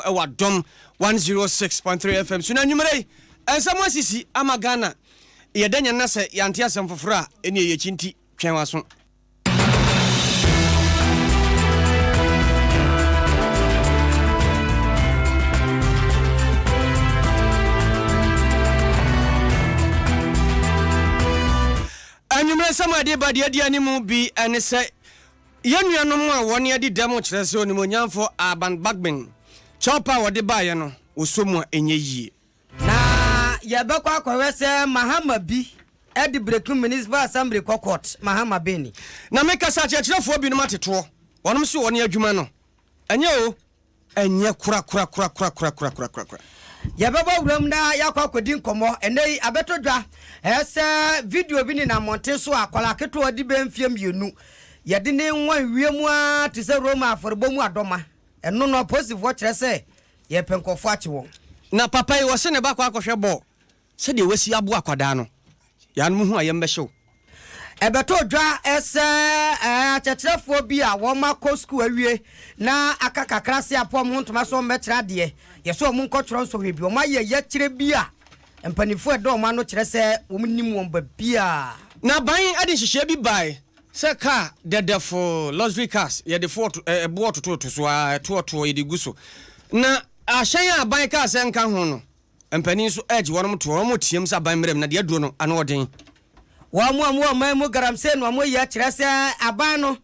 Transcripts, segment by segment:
Adom 106.3 FM. Suna numere ensamwa sisi ama Ghana. Yedanya nase yanti asem fofora ene yechinti twenwaso. Anumre sama de badia animu bi ene se yenuanom a woni adi demo kire se onimonyamfo aban bagben chopa wode baye no osomu enye yie na yebekwa akwawe se mahama bi edi breaking municipal assembly court mahama beni na meka sa chechirefo bi no mateto wonom se woni adwuma no enye o enye kura yebebo wuram na yakwa kodi nkomo enei abetodwa ese video bi ni na monte so akola keto odi bemfie mienu yede ne nwa wiemu a te se Roma aforbo mu adoma eno no positive kire se ye penkofo ache won na papa yi wo se ne ba kwa akohwe bo se de wasi abo akwada no ya no hu ayem be hyew ebetodwa ese achechefo bi a wo mako school awie na akakakra se apom ntoma so mbekira de ye so mu nkotro so hwebi o maye ye kire bi a empanifo edo ma no kire se wo nim won ba bia na ban ade hihye bi bai se car dedefo luxury cars ye de fort ebo to so to ye de guso na ahyan aban ka se nka ho no empani so edge wonom to wonom tiem sa ban mrem na de aduro no ana odin wa mu mamu garamse no mo ye kire se aban no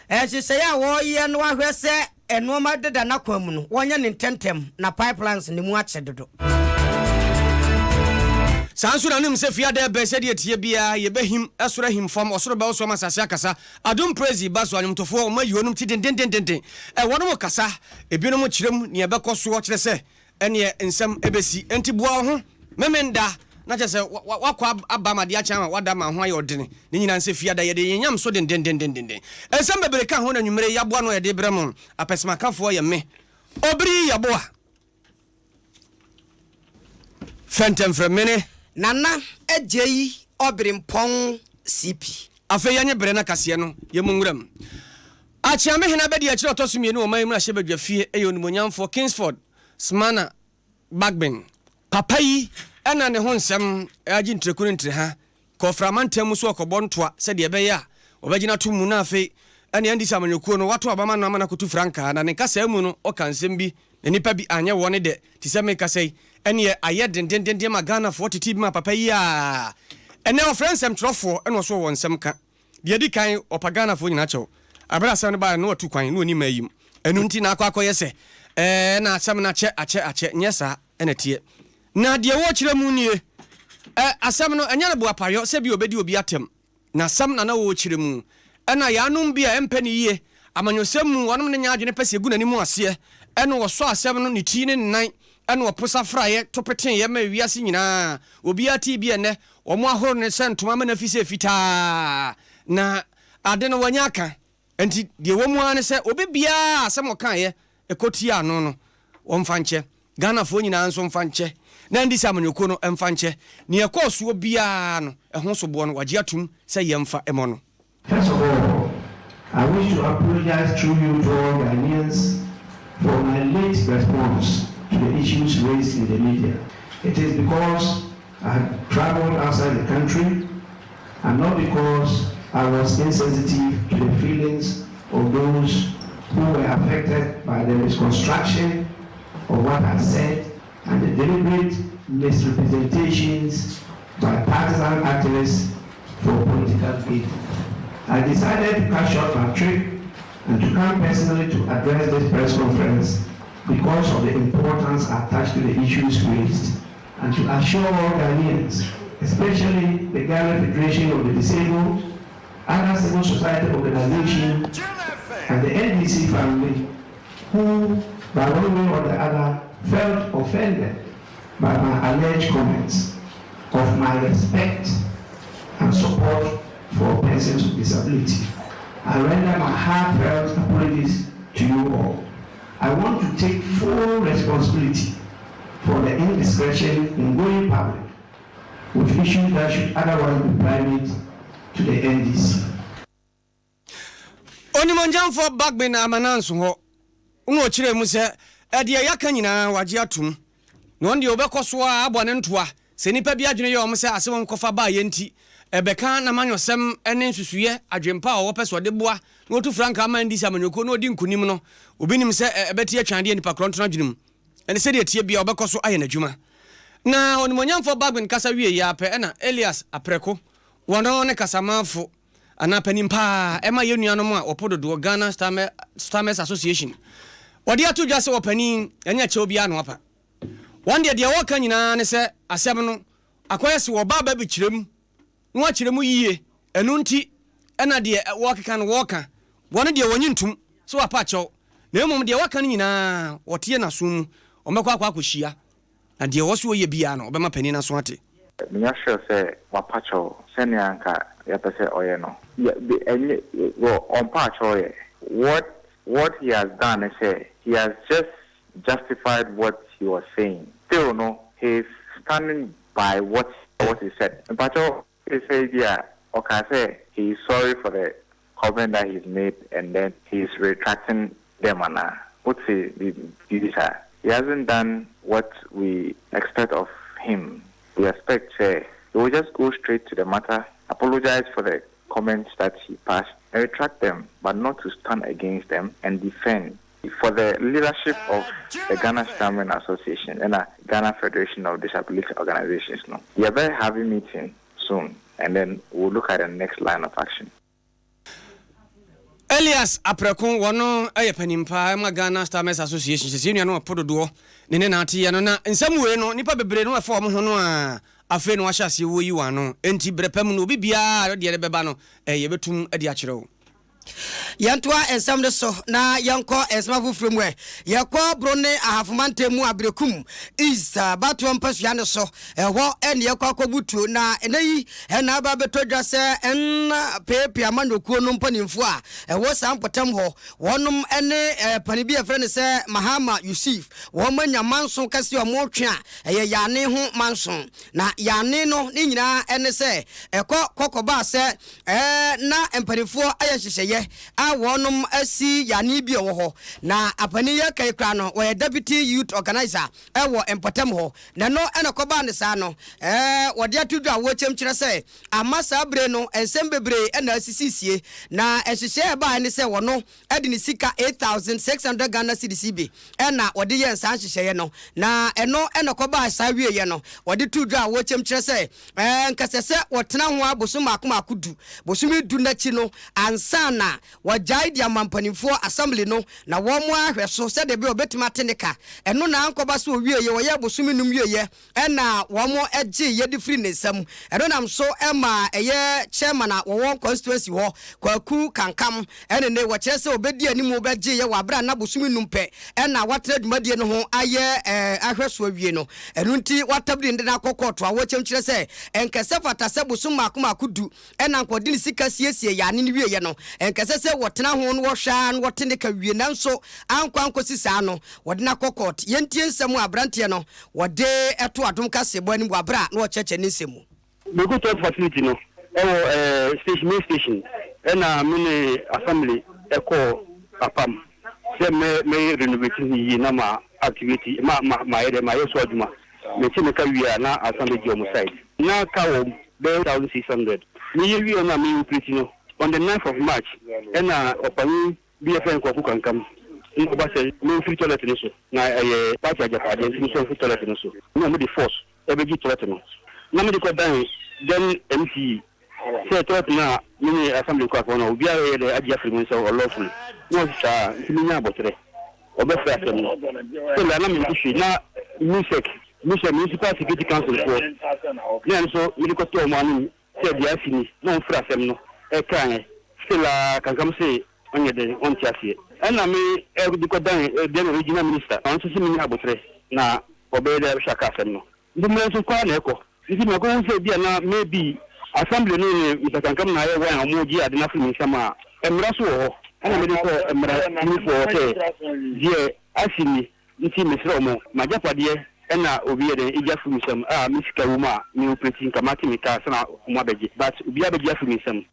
hihye ya wo ye no ahwe se eno ma deda na kwam no wonya ne tentem na pipelines ne mu ache dodo Sansura nim se fia de be se de tie bia ye behim asura him fam osoro ba osoma sase akasa Adom praise baso anyumtofo ma yonum ti den wono kasa ebinom kirem ne ebekoso kire se ene ensem ebesi enti boa ho memenda na che se wakwa abamade a chan wada ma ho ayodene ne nyina se fia da ye de yenyam so den ensem bebere ka ho na nwumere yaboa no ye de brem apesma kafo ye me obri yaboa fentem fremene nana ejeyi obirimpon CP afa yanye bre na kase no ye munwuram achiame hena bedi akire otosumie ne o man mu ahye badwa fie eyonimonyamfo Kingsford Smana Bagben papa yi ena ne ho nsem agi ntrekuru ntre ha koframantam so okobɔ ntoa se de ebe ya obagina tomu na afa ene andi samanyokuo no wato abama na amana kotu franka na ne kasa mu no okansem bi ne nipa bi anye wone de tiseme kasai ene aye den ma Ghana for titi bi ma papa yi a ene o friendsem trofo ene so won nsem ka de di kan opagana fo nyina chew abra asem ne ba no otu kwan no ni mayim enu nti na akwakoye se na asem na ache nyesa ene tie na de wo kire mu nie asem no enya na bo apayo se bi obedi obi atem na asem na wo kire mu ena ya num bia empani yie amanyosem mu wonom ne nya adwene pese egu nani mu ase ene wo so asem no ne ti ne nan ene wo posa fraye to peten ye ma wiase nyina obi ati bi ene wo mo ahoro ne sentoma ma na fise fita na ade no wanya aka enti de wo mu ane se obi bia asem kan ye ekoti ano no wo mfanche Ghana fo nyina nso mfanche na ndi samanyoko no mfanche ne ekoso bia no ehon so bo no wagye atum se ye mfa emo no. First of all, I wish to apologize through you to all Ghanaians for my late response to the issues raised in the media. It is because I had traveled outside the country and not because I was insensitive to the feelings of those who were affected by the misconstruction of what I said and the deliberate misrepresentations by partisan activists for political gain. I decided to cut short my trip and to come personally to address this press conference because of the importance attached to the issues raised and to assure all Ghanaians, especially the Ghana Federation of the Disabled, other civil society organizations, and the NDC family, who, by one way or the other, felt offended by my alleged comments, of my respect and support for persons with disability. I render my heartfelt apologies to you all. I want to take full responsibility for the indiscretion in going public with issues that should otherwise be private to the NDC. Onimonjam for Bagben amananso ho. Uno chire mu se dia yaka nyina wagye atum no ndi obekoso a abone ntoa se nipa bi adwene ye o mse asem nkofa ba ye nti ebeka na manyosem ene nsusuye adwempa a wopese de boa no otu franka ama ndi samanyoko no odi nkunim no obinim se ebeti atwande nipa kronto adwenem ene se de tie bia obekoso aye n'adwuma na onimonyamfo bagben kasa wie ya pe na Elias Apreko wono ne kasamafo anapanimpa ema yenuanom a opododo Ghana Starmers Association wadi atu dwase wopani enya che obi anu apa wande de woka nyina ne se asem no akoyese wo baba bi kirem no akirem yie enu nti ena de wokeka no woka wone de wonyi ntum so apa chew na emom de woka nyina wote na so mu omekwa akohia na de wo so ye bia no obema pani na so ate Minya sure say wapacho senya nka yapese oye no on pacho what he has done is say he has just justified what he was saying. Still no, he's standing by what he said. Pacho is say yeah, okay, say he's sorry for the comment that he's made and then he's retracting them and what's he hasn't done what we expect of him. We expect he will just go straight to the matter, apologize for the comments that he passed, and retract them, but not to stand against them and defend. For the leadership of the Ghana Starmers Association and the Ghana Federation of Disability Organizations, no, we are very having a meeting soon, and then we'll look at the next line of action. Elias Apreko wono ayepanimpa ma Ghana Starmers Association se nua no pododo ne na ate no na nsamwe no nipa bebre no efo mo ho no a afi no ahyase wo yi wa no enti brepam no bibia de beba no yebetum ade akyerew Yantua ensam de so na yanko esma fufrem we yakwa brone ahafumante mu abrekum is batu mpasua ne so ho ene yakwa kobutu na enayi ena ba betodwa se en pepe amanokuo no mpanimfo a wo sampotam ho wonum ene panibi efre ne se Mahama Yusuf wo manya manso kase o mo twa eye yane ho manso na yane no ni nyina ene se kokoba se na empanimfo ayehyehyeye a wonum asi yani bi wo ho na apani ye kai kra no we deputy youth organizer wo empotem ho na no ena koba ne sa no wode atudwa wo chemkyere se amasa bre no ensem bebre ena asisisie na ehyehyeye ba ne se wono edi ne sika 8600 Ghana cedis bi ena wode ye nsa hyehyeye no na eno ena koba sa wie ye no wode tudwa wo chemkyere se nkasese wotena ho abosoma akomakodu bosumi du na chi no ansa na wajai dia mampanimfo assembly no na wo mo ahweso se de be obetima teneka eno na ankoba so wieye wo ye bosumi num wieye ena wo mo eje ye di free nsam eno nam so ema eye chairman a wo constituency ho kwaku kankam ene ne wo kire se obedi animu obeje ye wabra na bosumi num pe ena watre dumadie no ho aye ahweso wie no eno nti watabdi ndi na kokoto a wo chemkire se enkese fata se bosum akomakodu ena nkwodi ni sika siesie ya ne wieye no enkese se wotena ho no wohwa no wotene ka wie nanso ankwankosi saa no wode na kokot yentie nsem abrante no wode eto Adom Kasiebo ani abra no cheche ne nsemu Mego to facility no station na mini assembly eko apam se me renovate ni na ma activity ma ere ma yeso aduma me ti me ka wie na assembly gi omo side na ka wo 1600 ni wie na me upriti no on the 9th of March and opani BFN kwaku kankam no ba say no free toilet no so na party ajapade no free toilet no so no the force e be gi toilet no na me ko dan then MC say toilet na mini assembly kwaku no obi are the agia free mo so lawful no sa mi nya botre obe fra asem no so na me issue na music municipal security council for na so mi ko to mo ani say dia fini no fra asem no kan still kankam say onye de on tiasie na me diko dan the regional minister on so mi abotre na obede shaka asem no ndumre so kwa na eko isi me ko say bia na maybe assembly no ni kankam na ye wan omoji ade na fimi sama emra so ho na me diko emra ni for say die asini nti mesro mo majapade na obi ede ija fimi sam misika wuma ni operating kamati mita sana mo abeje but obi abeje fimi sam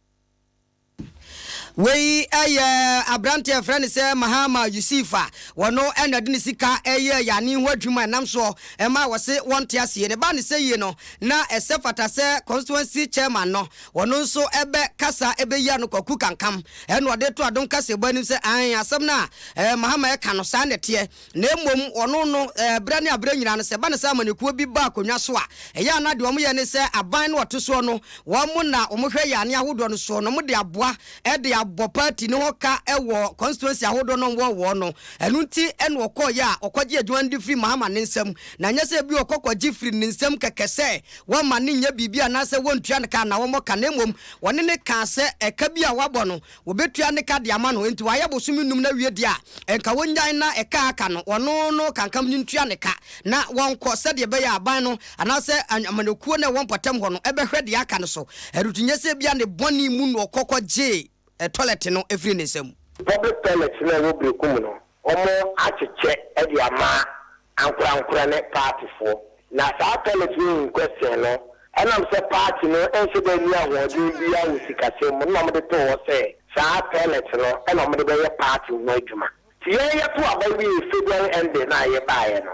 we abrante friend say Mahama Yusufa wono ena de sika ya ni ho adwuma nam so e ma wo se wonte ase ne ba ne say ye no na esefata se constituency chairman no wono nso ebe kasa ebe ya no kwaku kankam e no de to Adom Kasiebo anim se an asem na Mahama e ka no sa nete na emom wono no bra ne abra nyina no se ba ne sa manekuo bi ba akonwa so a e ya na de omo ye ne se aban no to so no wo mo na omo hwe ya ne ahodo no so no mo de aboa e de abo party no ka ewo constituency ahodo no wo no enu nti ene okọ ya okọje adwuma ndi free Mahama ne nsam na nya se bi okọkọje free ne nsam kekese wo ma ne nya bibia na se wontua ne ka na wo mo ka na emom wone ne ka se eka bi a wabọ no wo betua ne ka de ama no enti waye bosumi num na wie dia enka wonyan na eka aka no ono no kankam ntua ne ka na wonko se de be ya aban no ana se amanekuo na won potem ho no ebe hwe de aka no so erutunye se bia ne boni mu no okọkọje toilet no every nisem public toilet na wo brekum no omo acheche e di ama ankura ne party for na sa toilet in question no enam se party no ense be ni awo di bia wo sikase mo no mo de to wo se sa toilet no ena mo de be party no adwuma ti ye to abawi federal end na ye baaye no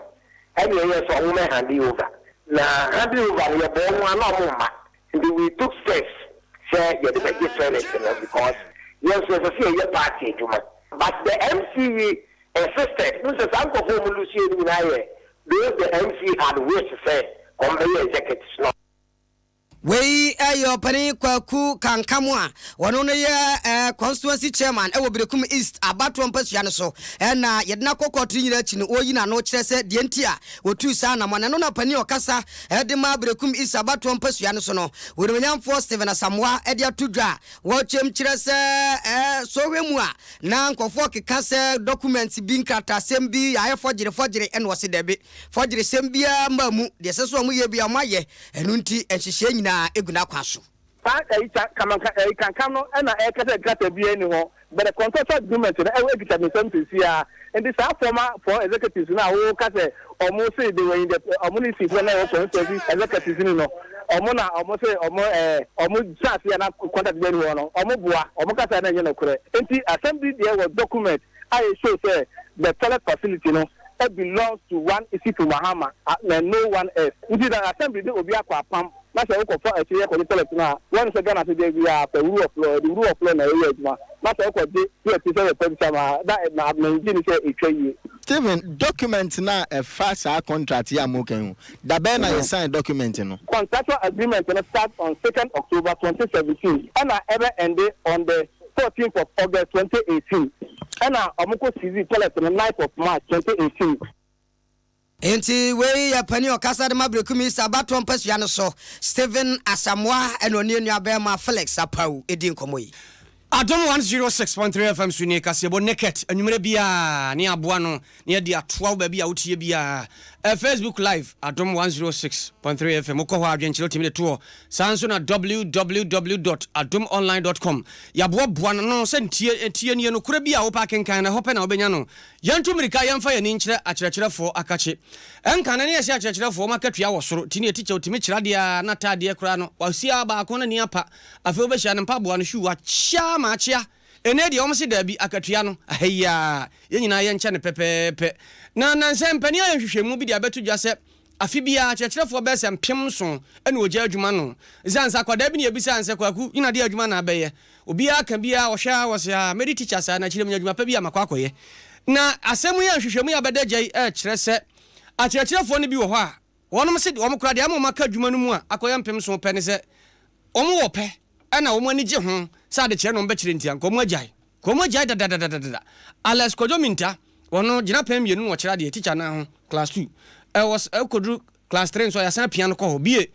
eni ye so wo me hand over na hand over ye bo mo na mo ma and we took steps say ye de be toilet no because yes, a party, but the MC insisted. Mr. Sanko for Lucian Minaye, the MC had wished to say, come by executives. We your penny kwaku kankamwa wono no ye constituency chairman e wo Brekum East abatwa mpasuya no so na yedna kokotri nyina chi no oyina no kire se de ntia otu sa na mona no na pani okasa e de ma Brekum East abatwa mpasuya no so no wurumnyamfo Steven Asamoah e de atudwa wo chem kire se sohwemu a na nkofo keka se document bi nkata sembi aye forgere en wo se debe forgere sembia mamu de se so mu ye bia maye enu nti enhihye nyina eguna kwaso kan no na e kase grata bi eni ho but the contractual agreement na e egita me something sia and this for executives na wo kase omo say they were in the omo ni si na wo constituency executives ni no omo na omo say omo chat ya na contract bi eni ho no omo boa omo kase na nye no kure enti assembly there was document I show say the toilet facility no it belongs to one issue to Mahama and no one else. We did an assembly de obi akwa pam na se wo for a tie ko toilet na one se Ghana se dey we are the rule of law na area ma na se ko dey here to say the ma that na Nigeria say etwa Steven, document na a fast contract ya moken. Da be na sign document no. Contractual agreement na start on 2nd October 2017 and ever ended on the 14th of August 2018. And omoko CZ toilet on the 9th of March 2018. Enti we ya pani okasa de Brekum East abatwa mpasuya no so Steven Asamoah eno ne nua be ma Felix Apau edin komoyi Adom 106.3 FM Suni Kasiebo Is Naket anwumere bia ne aboa no ne de atoa ba bia wotie bia Facebook live Adom 106.3 FM okọ ho adwenkyere timi de to sanso na www.adomonline.com ya boa no se tie ne no kura bia wo pa kenkan na hope na obenya no yantu mirika yamfa ya ni nkyere akyerɛkyerɛfo akache enka na ne yɛse akyerɛkyerɛfo makatua wo soro tini etiche otimi kyerade na tade kura no wasia ba ko na ni apa afi obehia ne mpaboa no hwu acha machia ene de omse da bi akatua no ahia ye nyina ye nche ne pepepe na nanse mpani a hwehwemu bi de abetu dwa se afi bia kyerɛkyerɛfo bɛsɛ mpem so ene ogya adwuma no zansa kwada bi ne ebisa anse kwaku ina de adwuma na abɛyɛ obi aka bia wɔhwɛ wɔsɛ medi teachers na kyerɛm adwuma pa bia makwakoyɛ na asɛmu ya hwehwemu ya bɛdagye kyerɛ sɛ akyerɛkyerɛfo no bi wɔ hɔ a wɔnom se wɔm kora de amoma ka adwuma no mu a akɔyɛ mpem so pɛ ne sɛ ɔmo wɔ pɛ ana wɔm ani gye ho sɛ ade kyerɛ no mbɛkyerɛ ntia nkɔmo agyae dadadadada Alex Kojominta wɔno gyina pɛ mmienu wɔ kyerɛ de teacher na ho class 2 was kodru class 3 so ya san piano kɔ hɔ bie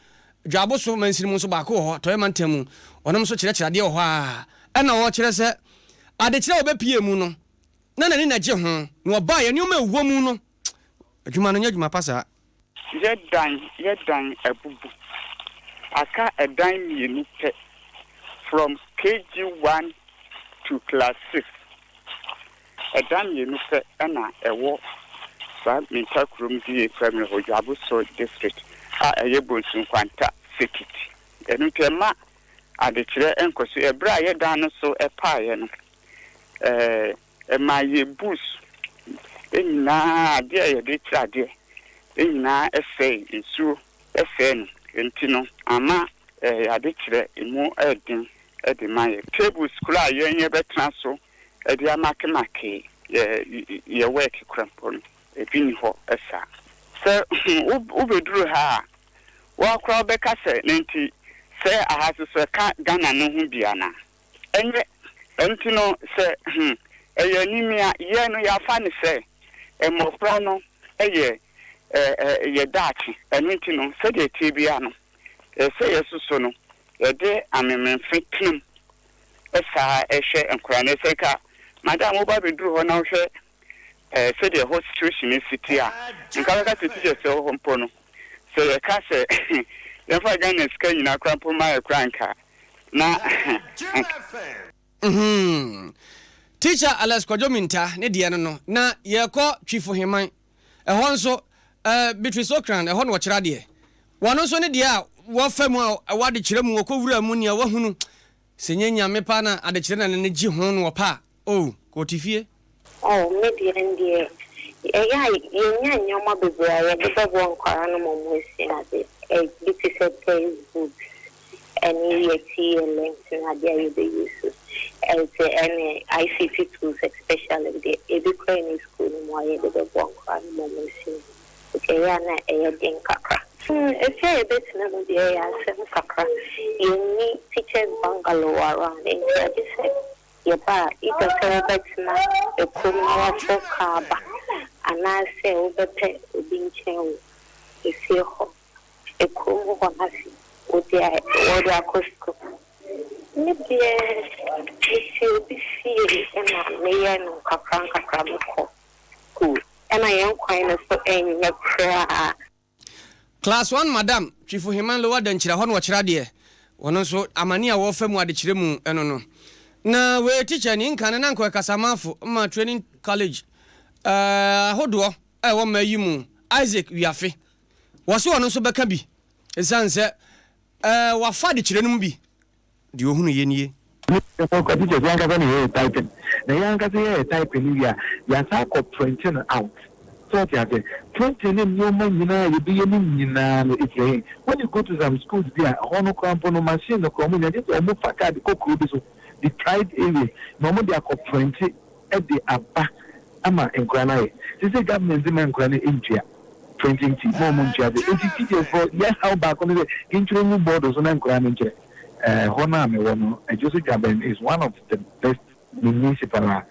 dwabo so mansiri mu so ba ko hɔ toyɛ mantamu ɔnom so kyerɛ de hɔ a ɛna wɔ kyerɛ sɛ ade kyerɛ obɛpie mu no na nani na gye ho na ɔba yɛ nneɛma ɛwɔ mu no adwuma no nya adwuma pasa yɛdan abubu aka ɛdan mienu pɛ from KG1 to class 6 ɛdan mienu pɛ ɛna ɛwɔ sa minta krom die primary hojabo so district a ɛyɛ bonsun kwanta sekiti ɛnu tema adekire enkoso ebra ye dan no so epae no ma ye bus enyina ade ye de trade enyina efe nsu efe no entino ama adekire emu edin edemaye tables kula ye betran so edi amakemake ye work krampon ebini ho esa se ubeduru ha wa kra beka se nenti se ahase so ka Ghana no hu biana enye entino se eye nimia ye no ya fa ne se emofra no eye ye dachi entino se de tibia no se yesuso no ye de amememfe tim esa ehwe enkura ne se ka madam oba beduru ho na hwe se the whole situation is city a nka ka tete se ho mpo no se ye ka se ye fa Ghana ska nyina krampo ma ye kranka na teacher Alex Kwajominta ne de no na ye ko twifo heman ho nso Beatrice Okran ho no kyera de wono nso ne de a wo famu a wade kyerɛ mu ko wura mu ne a wahunu senyanya me pa na ade kyerɛ na ne gi ho no pa ko tifie maybe and yeah, nyoma bebra ya beba bo nkwara no mo esi na de bit is Facebook and link na de you dey use and ICT tools especially the education school mo ya beba bo nkwara no mo esi okay ya na den kakra if you bit na no de ya sem kakra you need teachers bungalow around and I just said yeba ita sebetina ekuma fo kaba ana se obete obinchen ese ho ekumu honasi odi akosko ni bie ese bisi ena meya no kakra mko cool ena yen kwan no so enya kra class 1 madam chifu himan lo wadan kyira ho no kyira de wono so amani a wo famu ade kyire mu eno no na we teacher ni nkan na nko kasamafo ma training college hodo wo ma yimu Isaac Wiafe wo so wono so beka bi esanse wa fa de kyire num bi de ohunu ye nie ko teacher yan ka ni type na yan ka se type ni ya sa ko printing out so ya de printing ni no man nyina ye bi ye ni nyina no ike when you go to some schools there hono krampo no machine no ko mu nyade so mo fa card ko kru bi so the tried area no mo dia ko printing e de aba ama enkrana e say government dey enkrana intia printing team mo mo ntia de teachers for yes how back on the training board so na enkrana ntia hona me wono Joseph Gaben is one of the best municipal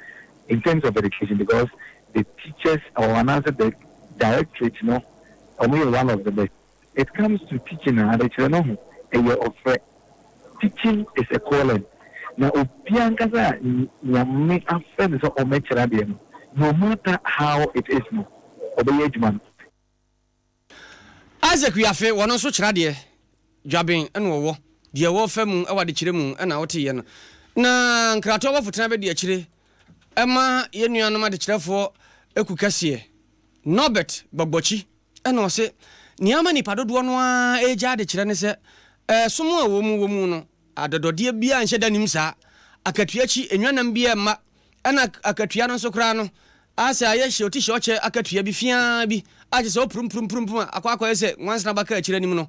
in terms of education because the teachers or another the directorate only one of the best. It comes to teaching and a year of teaching is a calling. Now obianka za nyame afem so omechira de no matter how it is no obeyejman Isaac Wiafe wono so kyira de dwaben ene wo de wo fam e wade kyire mu na wote ye no na nkrato wo fotena be de kyire ema ye nuanom ade kyirefo ekukase Norbert Gbagbochi ene o se niama ni padodo no a eja ade kyire ne se somo a wo mu no adodode bia nhyɛ danim saa akatuachi enwanam bia ma ana akatua no so kra no asa aye hye oti hye oche akatua bi fia bi aje se oprum akwa se wansna baka akira nim no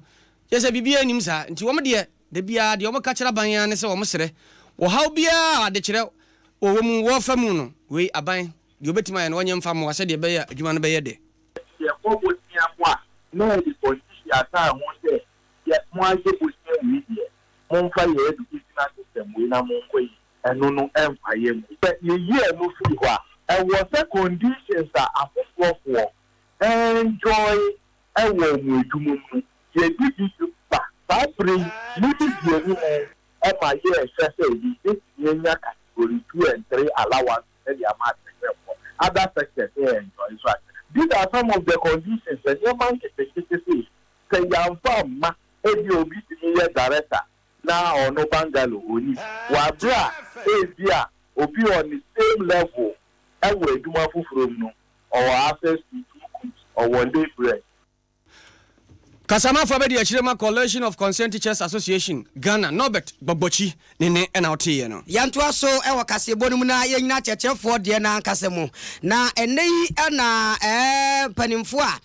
yese bibia nim saa nti wo de bia de wo ka kira ban ya ne se wo msere wo haw bia ade kire wo mu wo famu no we aban de obetima ya no wonye mfa mo wase de be ya adwuma no be ye de ye ko bo tia mo a no di politician ata ho se ye mo aje bo tia wi de monfa ye educational system we na monko yi eno no emfa ye mu but ye no free ho a was a conditions that afofo enjoy ewo mu edumu mu ye di ba bring maybe ye ni e ma ye say yi ye nya category 2 and 3 allowance e dey amount for other sectors enjoy so these are some of the conditions that your man can say say ya ma e di obi ti ye director na ono bangalo oni wa bra bia obi on the same level ewe eduma from no or access to or one day bread Kasama for the Chirema Coalition of Concerned Teachers Association, Ghana, Norbert Bobochi, Nene, and Autiano. Yantua so ewa Kasiebo na yena cheche for de na kasemu. Na enei na panimfua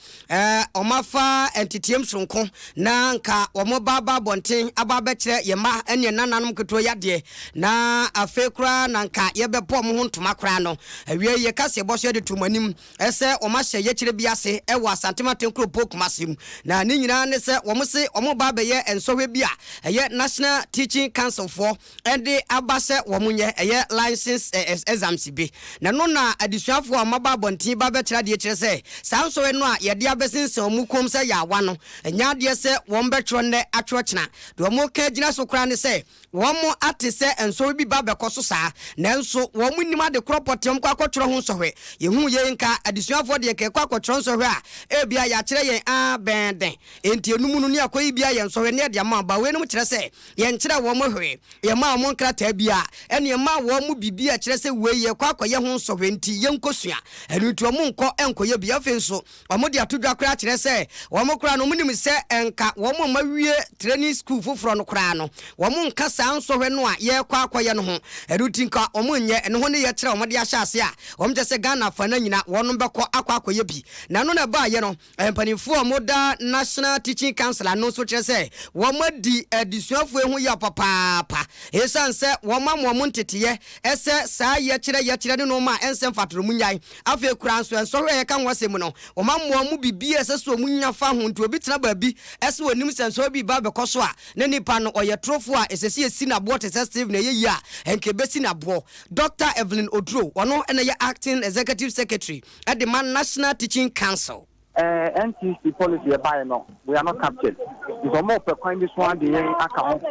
omafa entitiem sonko na nka omo baba bonten ababe kire yema ene nananum keto yade na afekura na nka yebepo mo ho ntoma kra no awie ye Kasiebo so de tumanim ese omahye ye kire biase ewa asantema tenkro pokumasim na ni nyina ne se omo se omo baba ye ensohwe bia ye National Teaching Council for ende abase womunye eye license exams bi na no na adisuafo amaba bonten baba kira de kire se sanso no a ye de abesense omukom se ya wa no enya de se won betro ne atwochena de omo ka gina so kra ne se womo ate se enso bi baba koso saa nanso womo nima de kropotem kwa akotro ho sohwe ye hu ye nka adisuafo de ke kwa akotro sohwe a ebia ya kire ye a benden enti enum no ne akoyi bia ye sohwe ne de ma ba we no kire se ye nkire womo hwe ye ma womo nkrata bia ene ma womo bibia kire se we ye kwa akoye ho sohwe enti ye nkosua enu tu omo nko enkoye bia fenso omo de atodwa kra kire se womo kra no munim se enka womo mawie training school foforo no kra no womo nka saa nsohwe no a ye kwa akoye no ho eruti nka omo nye ene ho ne ye kire omo de ahyase a omo je se Ghana fa na nyina wono beko akwa akoye bi na no na ba ye no empanifo omo da National Teaching Council no so kire se womo di adisuafo ehu ya papa esan se womo ntete ese saa ye kire no ma ensem fatoro munyai afa kura nso ensohwe ye kan wasem no womo bibi ese so munya fa ho nto obi tena baabi ese wonim senso bi ba bekoso a ne nipa no oye trofo a esesi esi na bo tese Steve na ye yi a enke besi na bo Dr. Evelyn Odro ono ene ye acting executive secretary at the National Teaching Council. NTC policy by no, we are not captured. It's almost a kind of one the account.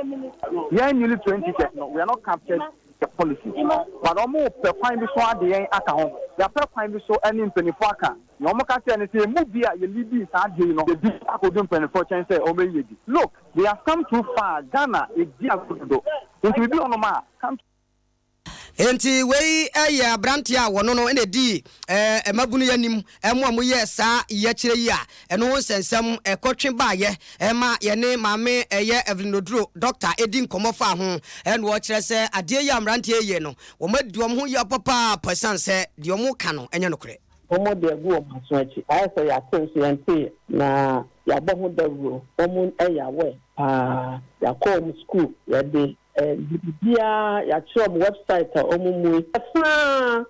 We are nearly 20 years no, we are not captured the policy. But almost a kind of one the account. The kind of so any 24 can. No more can say movie you leave this you know the big according 24 chance say obey. Look, we have come too far. Ghana is dear good. It will be on my come. Enti wei eye branti a wono no ene di mabunu yanim emo amoye saa ye kire yi a eno sensem ekotwe baaye ema ye ne mame eye Evelyn Odro doctor Edin komofa ho eno wo kire se ade ya branti eye no wo maduom ho ya papa percent se de omo ka no enye no kure omo de gu omo so achi aye se ya tenso ente na ya bo ho dawo omo eya we ya call school ya de bia ya chom website omumu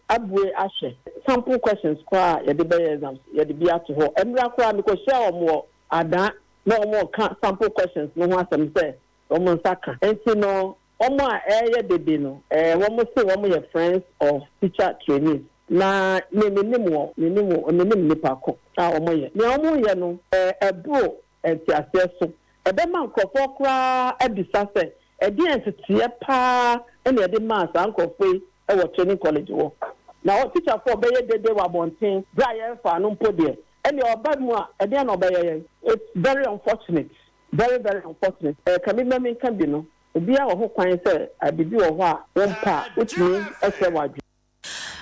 abwe ashe sample questions kwa ya de be exams ya de bia to ho emra kwa me ko share omo ada na omo ka sample questions no ho asem se omo nsaka enti no omo a eye dede no omo se omo ye friends of teacher trainees na nenim nipa ko ta omo ye ne omo ye no ebro enti aseso ebe man krofo kra ebisa se edience tie pa ene de mass ankofwe e wo training college wo na o teacher for be dede wa bonten bra ye fa no mpo de ene oba mu a ede na obeye it's very unfortunate very unfortunate kamimami kan bi no obi a wo ho kwan se abibi wo ho a won pa utimi ese wadwe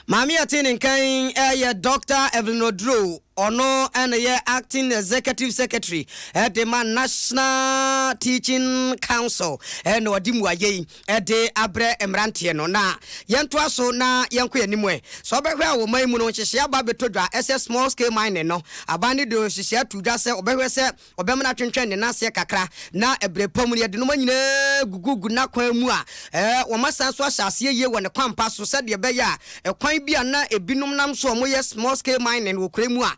Mami atini kan Dr. Evelyn Odro ono and ye acting executive secretary at the National Teaching Council and odimu aye de abre emrantie no na yento aso na yenko yanimwe so behwe a wo man mu no hyehye aba betodwa ss small scale mining no abani de hyehye tudwa se obehwe se obemna twentwen ne na se kakra na ebrepam ne de no manyina gugugu na kwan mu a wo masan so ahyase ye wo ne kwampa so se de be ya ekwan bia na ebinum nam so moye small scale mining wo kremu a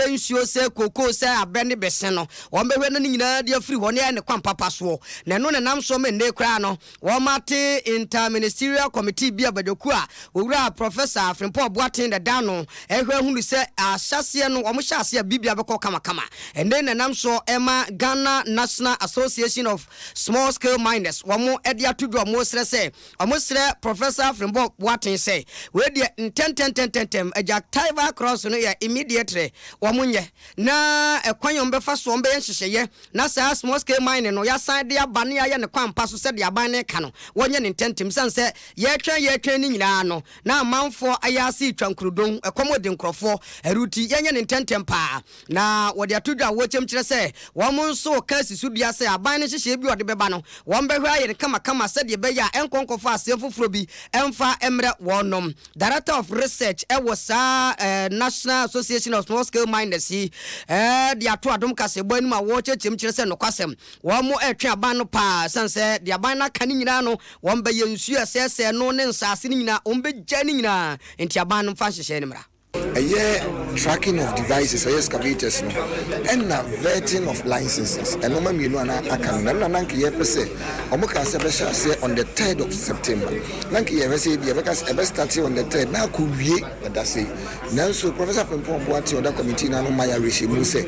nsuo se koko se abene bese no wo behwe no nyina de afiri ho ne kwampapa so na no ne nam so me ne kra no wo mate interministerial committee bia badoku a owura professor Afrimpo Boatin da dano ehwe hunu se ahyase no wo mo hyase bibia beko kama ende ne nam so ema Ghana National Association of Small Scale Miners wo mo ede atodo mo sere se wo sere professor Afrimpo Boatin se we de 10 ajak Taiva cross no ya immediate kyerɛ wɔmonye na ɛkwan yɛ ɔmbɛfa so ɔmbɛyɛ nhyehyɛeɛ na saa small scale mining no yɛasan de aba ne ayɛ ne kwan pa so sɛ de aban ne ka no wɔnyɛ ne ntɛntɛm sane sɛ yɛtwɛn ne nyinaa no na amanfoɔ ayɛ ase twa nkurudon ɛkɔm ɔde nkurɔfoɔ ɛruti yɛnyɛ ne ntɛntɛm paa na wɔde ato dwa wɔkyɛm kyerɛ sɛ wɔn nso ka sisu dua sɛ aban ne hyehyɛ bi ɔde bɛba no wɔn bɛhwɛ ayɛ ne kama sɛdeɛ ɛbɛyɛ a ɛnkɔnkɔfa asɛm foforɔ bi ɛmfa ɛmmerɛ wɔnom director of research ɛwɔ saa National Association of Small Scale Miners yi de ato Adom Kasiebo anim a wɔkyerɛkyerɛm kyerɛ sɛ nokwasɛm wɔn mo ɛtwe aban no paa sane sɛ de aban no aka ne nyinaa no wɔn bɛyɛ nsuo ɛsɛɛsɛɛ no ne nsase no nyinaa wɔn bɛgya ne nyinaa nti aban no mfa nhyehyɛ no mmra tracking of devices, excavators, and vetting of licenses. And no man, I can never say, Omoka say on the 3rd of September. Nanki ever say the ever started on the 3rd. Now could be that say. Now, so Professor from Pompuati on that committee, no Maya regime say,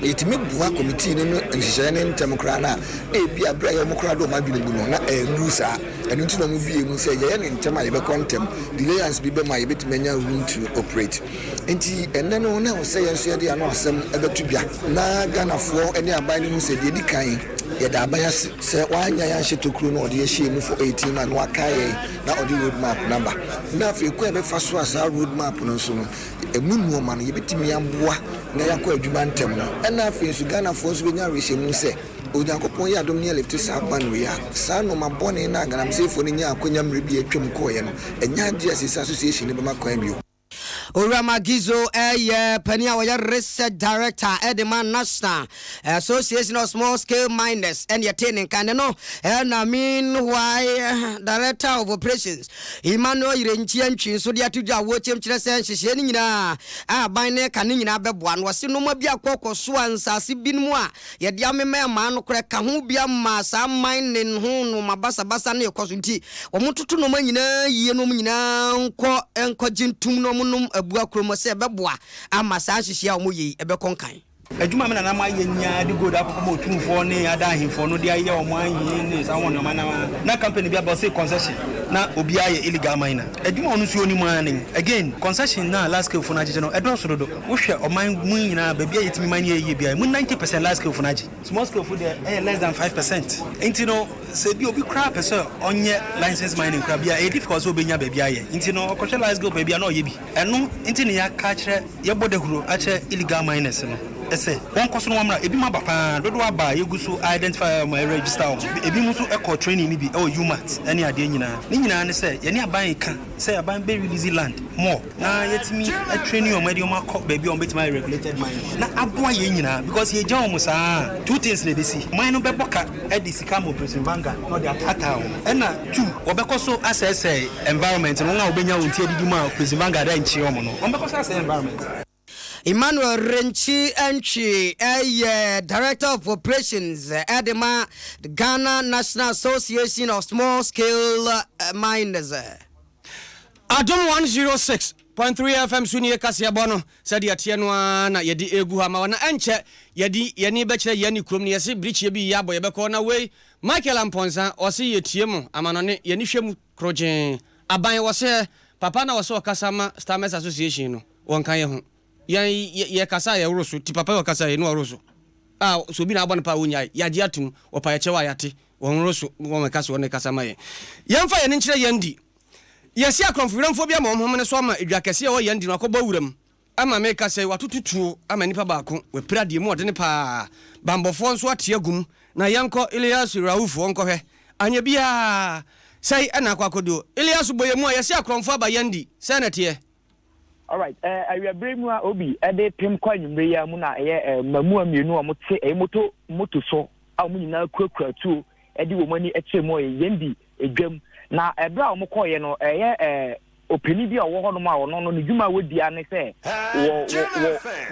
it may be one committee and Shannon Temokrana, a be a Brian Mokrado, Mabina, a Lusa, and until I will say, Yan in Tamaiba contempt, delay and be my bit many room to operate. And then on now say they are not some other to be na Ghana for any abiding who said the kind. Yet I bias say why I should to crew or the shame for 18 and Wakai now the road map number. Now if you quite fast was our road map on so a moon woman, you bet me and bois, Nayako Jumantem, and now for Ghana force when you regime say. Ojakopo ya dom ne left saban we ya sa no mabone na ganam se fo ne nya akwanyam rebi atwam koye no enya GSS association ne bema kwan bio Orama Gizo Penia Waya Research Director Edema National Association of Small Scale Miners and Yatinin Canano and I mean why Director of Operations Emmanuel Irenchian so dia tuja watch him Chenina Bine Canina Bebuan was no mobia coco swans as binmoa yet yammy man crack Kahubia Massa mining home Mabasa Basani Cosuti or Mutu no manina yenomina ko enkojin tumnomunum abua kromo se beboa amasa hyehyia omoyi ebekonkan adwuma me na ma yenya de go da ko tumfo ne ada ahemfo no de aye omo anyi ne sa won no na company bia boss concession na obi aye illegal miner adwuma onu so oni man again concession na last scale funa agye no edo so do wo hwe oman mu nyina ba bia yetimi man ye bia mu 90% last scale funa agye small scale food there less than 5% enti no se bi obi crap person onye license mining crap bia e difficult so obenya ba bia aye enti no okoshe last scale ba bia na oye bi eno enti ne ya ka kire ye bodahuro ache illegal miners no ese won koso no amra ebi ma bapa dodo aba yeguso identify my register ebi muso eco training ni bi e o UMAT ani ade nyina ni nyina ne se ye ne aban ka se aban be release land more na yetimi a training o made o ma baby on betima regulated mine na aboa ye nyina because ye jam mo saa two things ne be see mine no be boka e di sika mo prison banga no dey atata o e na two obekoso assess environment no nga obenya wonti adidi ma prison banga da nchi o mo no obekoso assess environment Emmanuel Renchi Enchi, Director of Operations, Adema, the Ghana National Association of Small Scale Miners. Adom 106.3 FM Suni Kasiebo no said yatienwa na yedi egu ha ma na enche yedi yeni bekire yeni krom ne yesi brichie bi yabo yebeko na we Michael Amponsa osi yetiemu amanone yeni hwemu krojen aban wo se papa na wo se okasama Starmers Association no wonkan ye ho ye kasa ye roso ti papa ye kasa ye no roso so bi na abon pa wonya ya ji atum opa ye chewa yate won roso won kasa won kasa ma ye yemfa ye nkire ye ndi yesi akonfuramfo bia ma omhom ne so ma edwakese ye wo ye ndi no akobɔ wuram ama me kasa watututu ama nipa baako we pradie mu odene pa bambofo nso ate agum na yanko Elias Raufo onkohwe anya bia sai ana akwakodo Elias boyemu yesi akonfo aba ye ndi senate. All right, I will bring you obi ade pem kwa nyumre ya mu na mamu amienu o mote moto so a mu nyina kurakura tu ade wo mani eche mo yendi edwam na ebra o mokoye no opini bi owo ho no ma ono no djuma wodi ane se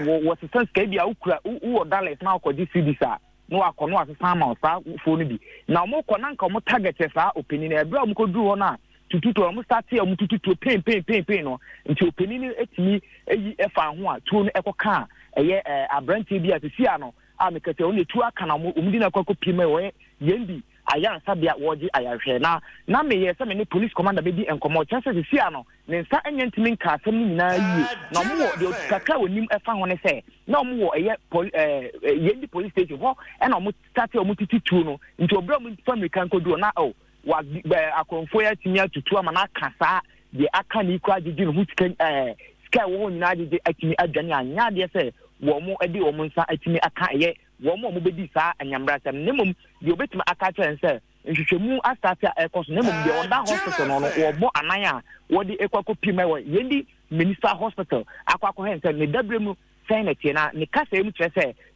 wo sense ka bia ukura wo dollars na akodi cedisa no akono asesa ma osa fo no bi na mo ko na nka mo target sa opini na ebra o mokodu ho na tututu o start here o tututu pain no nti opini ni etimi eyi efa ho a tuo no ekoka abranti bi atisia no a mekete o ne tu aka na mo omudi na kwako pima we yendi ayan sabia woji ayahwe na me ye se me ne police commander be di enkomo chance se sia no ne nsa enye ntimi nka asem ni nyina yi na mo de kaka wonim efa ho ne se na mo wo ye di police station ho e na mo start o mo tititu no nti obra mo family kan kodu na wa akonfo ya timi atutu ama na kasa de aka ni kwa gigi no hutikan sky wo nyina gigi atimi adwane anya de se wo mo edi wo mo nsa atimi aka ye wo mo bedi saa anyambra sem nemom de obetimi aka chen se nhwehwemu astata ekoso nemom de onda hospital no wo bo anan a wo de ekwako pima wo yendi municipal hospital akwako hense ne dabremu senate na ne kasa emu kyerɛ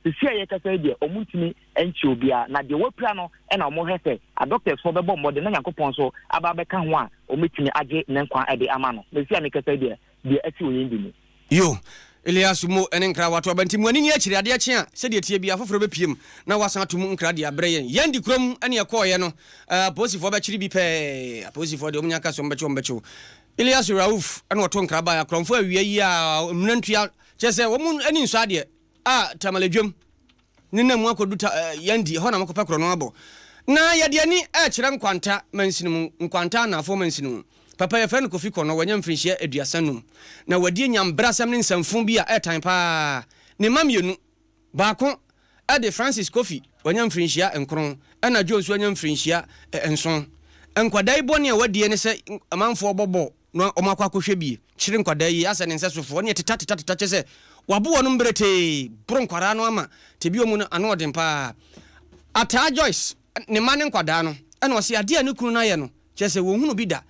sɛ sia ye kasa de omuntimi enchi obia na de wopra no na omo hese a doctors for bebo modern na yakopon so aba beka ho a ometimi age ne nkwa ade ama no na sia ne kasa de ati oyendi ni yo Elias mo ene nkra wato abanti mu ani ni akiri ade akye a se de tie bia foforo bepiem na wasan atom nkra de abre yen yendi krom ane ekoye no posifo ba kiri bi pe posifo de omunya ka so mbecho Elias Rauf ane wato nkra ba ya kromfo awie yi a mnantua chese wo mu ani nso ade tamaledwam nina mu akoduta yendi ho na makopa kro no abo na yade ani kire nkwanta mansinu nkwanta na afo mansinu papa ya fɛn kofi kono wanya mfinhia aduasanum na wadie nyambrasam ne nsamfo bi a ɛtan pa ne mamienu baako ade Francis Kofi wanya mfinhia enkron ana Jones wanya mfinhia enson enkwadai bɔne a wadie ne sɛ amanfo bɔbɔ no ɔmakwa akɔhwɛ bi kyire nkwadai yi asa ne nsɛsofo ne teta kyɛ sɛ wabo wɔno mbrete bro nkwara no ama tebi omu no ano ɔden pa ata Joyce ne mane nkwadaa no ɛna ɔse ade a ne kunu na yɛ no kyɛ sɛ wɔhunu bi da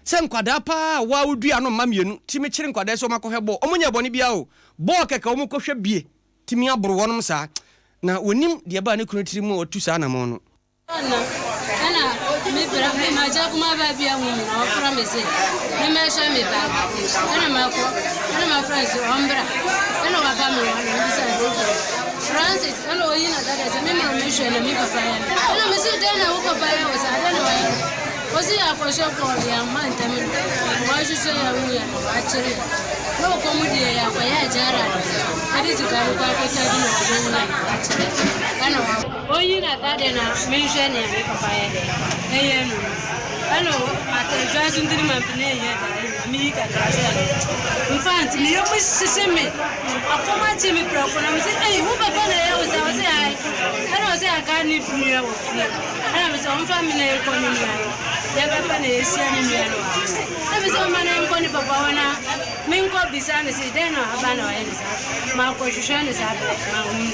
sen kwada pa wa udua no mamienu timi kyire nkwada so makohwe bo omunya bone bia o bo keka omu kohwe bie timi aboro wonom sa na onim de ba ne kunu tiri mu otu sa na mo no ana mi bra mi ma ja kuma ba bia mu na ofra me se me me sha me ba ana ma friends ombra ana wa ba me na bisa Francis ana oyina dada se me ma me sha na mi papa ya ana me se dana wo papa ya o sa dana wa Osi ya kwasho kwa ya manta mi washu so ya uya achire no komudi ya kwa ya jara hadi zikaru kwa kwa tadi na kudona achire kana oyi na tade na mention ya ni papa ya eyenu ano atejwa sundiri mampine ya mi ka trasa infant ni yo misiseme akoma chimi prokona msi hu papa na ya usawazi ai ano se akani funia wo ana mso mfamile ko ni ya papa na esia ni miano ebiso mana nkoni papa wana minko bisane si deno abana wa elisa ma ko shushane sa ma umi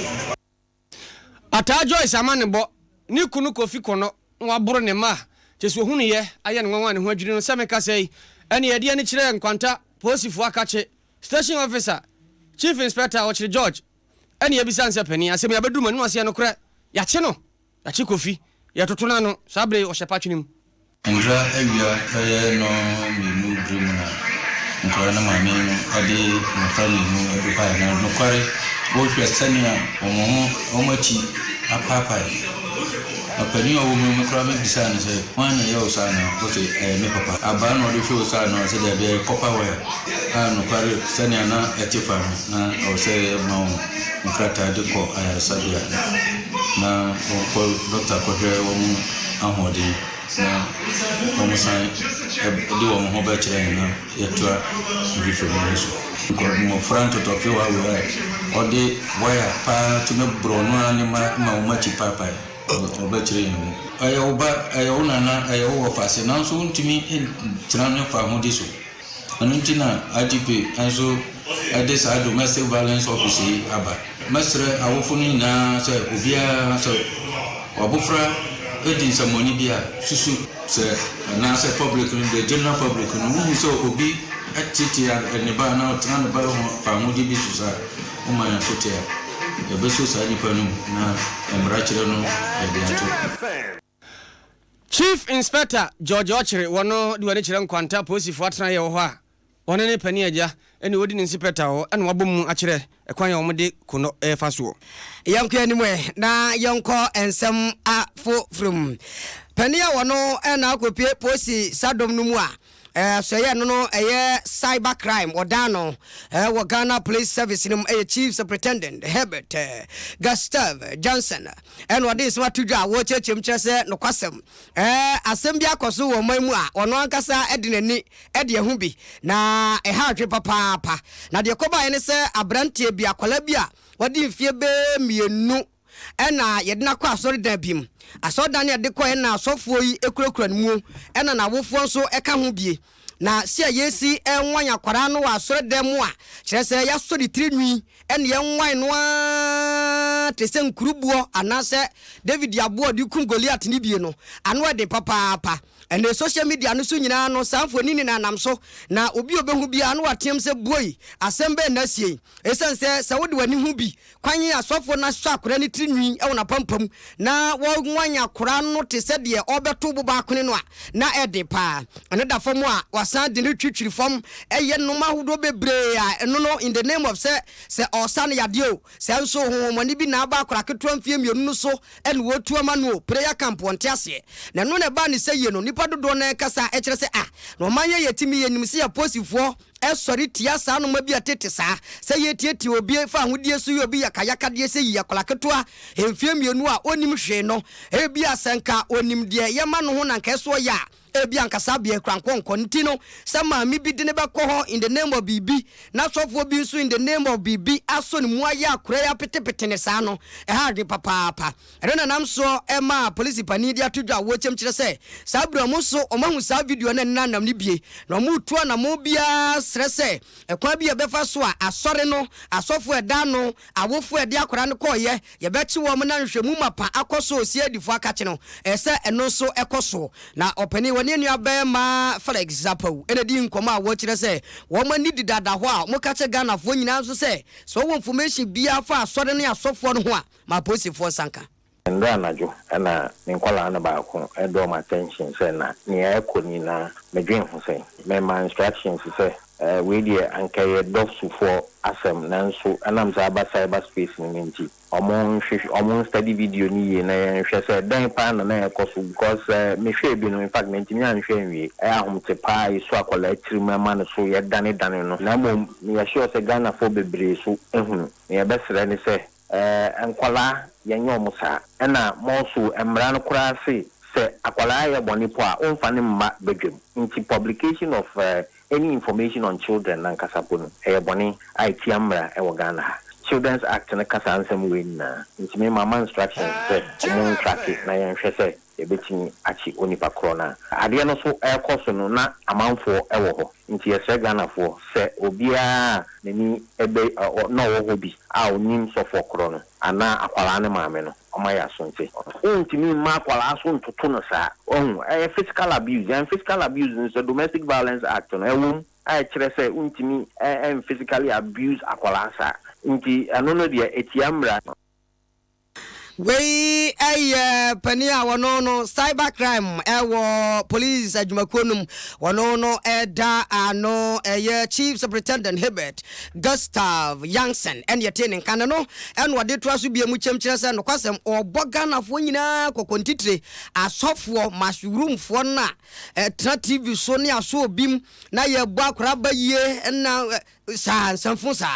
ata Joyce amane bo ni kunu kofi kono wa boro ne ma cheso hunu ye aye ne nwanwa ne ho adwiri no semeka sei ene ye de ne kire nkwanta posifo akache station officer chief inspector ochire George ene ye bisanse pani asem ya bedu manu ase no kra ya che no ya che kofi ya totona no sabre o shepa twinim Mura awia no minu brumuna nkora na mame no ade mfali no edupa na no kware wo hwe sania omachi apapa apani owo mu kora me bisa ne se wana ye o sa na o se me papa aba no de hwe o sa na se de be kopa wa no kware sania na etifa na o se ma nkrata de ko sabia na ko doctor ko hwe wo mu ahode na omusan de wo mo ba kire na yetua bife mo so ko mo franto to fe wa ode wire pa to me bro no ani ma chi papa o ba kire ni ayo ba ayo na ayo wo fase na so ntimi tira no fa ho de so anuntina ADP anso ade sa domestic violence office aba masre awofo ni na se obia so wabufra edin samoni bia susu se na se public the general public no so obi atiti ne ba na otan ba ho fa ho di bi susa o ma ya sote ya be so sa ni panu na emra kire no e de ato Chief Inspector George Ochire wono de wone kire nkwanta posifo atena ye ho a wone ne pani aja ene wodi ne inspector ho ene wabom akire ekwan ya omde kono fa so yanko animwe na yanko ensem a fo from pania wono na akopie posi sadom no mu a so yeah no cyber crime odano Ghana Police Service no Chief Superintendent Herbert Gustav Johnson and what is what to do watch him say no kwasem asem bia koso wo man mu a ono ankasa edinani ede hu bi na ha hwe papa na de koba ne se abrantie bia kwala bia wadi mfie be mienu ena yedena kwa asori dan bim asoda ne de kwa na asofo yi ekurakura mu ena na wofo nso eka ho bie na sia yesi enwanya kwara no wa asori dan mu a kire se ya sori tirinwi ene ye nwan no a tese nkurubuo anase David Abo di kun Goliath ni bie no ano de papa and the social media no so nyina no sanfo ni na nam so na obi obehu bia no atem se boy asembe na sie esense se wode wani hu bi kwanyi asofo na so akora ni tirinwi e wona pampam na wo nwanya akora no te se de obeto boba akone no a na ede pa ane da fam a wasan de ne twitwiri fam eye no ma hodo bebre a eno no in the name of se osan yadeo se nso homoni bi na aba akora keto amfie mienu no so ene wo tuama no prayer camp wonte ase na no ne ba ne se ye no padodo na kasa e kire se no manye yetimi yenim se ya posifo esori tia sa no ma bi atete sa se yetieti obi fa hodie so obi yakayaka de se yi akola ketoa emfie mienu a onim hwe no e bi asenka onim de yema no ho na nkeso ya ebi ankasa bia krankonko ntino sama mi bi de ne bekoho in the name of bibi na sofo bi nso in the name of bibi aso ne mu aya akora ya petepete ne sa no ha de papa rena nam so ema police pani dia tudwa wo chem kire se sabra mo so o mahu sa video na nanam ne bie na mo tuo na mo bia srese ekwa bia befa so a asore no asofo eda no awofo ede akora ne koye ye bechi wo mo na nhwemu mapa akoso osi adifo akache no ese eno so ekoso na opani wani enu abema for example ene di nkoma a wo kire se wo mani didada ho a mo kache Ghana fo nyina so se so wo information bia fa asore ne asofo no ho a ma posifo sanka ndo anajo ana nkwala na ba ko edo my attention say na ni ekoni na medwen ho say my instructions say we dey ankaye dosu for asem nanso anam za ba cyber space ni nti omon study video ni ye na hwe say dan pa na ekoso because me hwe bi no in fact menti mi an hwe nwie ahomte pa iso akola tirima ma no so ye dane no na mo me sure say Ghana for bebre so ehunu me besere ni say enkwala yenyo musa ena mosu emra no kura se akwala ya boni po a onfa ne mma bedwem nti publication of any information on children na kasapo no boni IT amra e wo Ghana Children's Act na kasa ansem we na nti me mama instructions se mo track na yen hwe se ebetini achi onipa krona ade no so ekoso no na amanfo ewo ho nti yese Ghana fo se obia nani ebe no wo ho bi a onim so fo krono ana akwala ne maame no omaya so nti ntimi ma akwala so ntoto no sa physical abuse and physical abuse in the Domestic Violence Act no ewum a kire se ntimi physically abuse akwala sa nti anono de etiamra we pania wanono cyber crime ewo police ajumakonum wanono eda ano Chief Superintendent Herbert Gustav Johnson en yetene kanano en wade toaso bia mu chemkire se no kwasem obogana fo nyina kokontitre asofo mashroomfo na tra TV so ne aso obim na ye bo akora baye na sa sanfo sa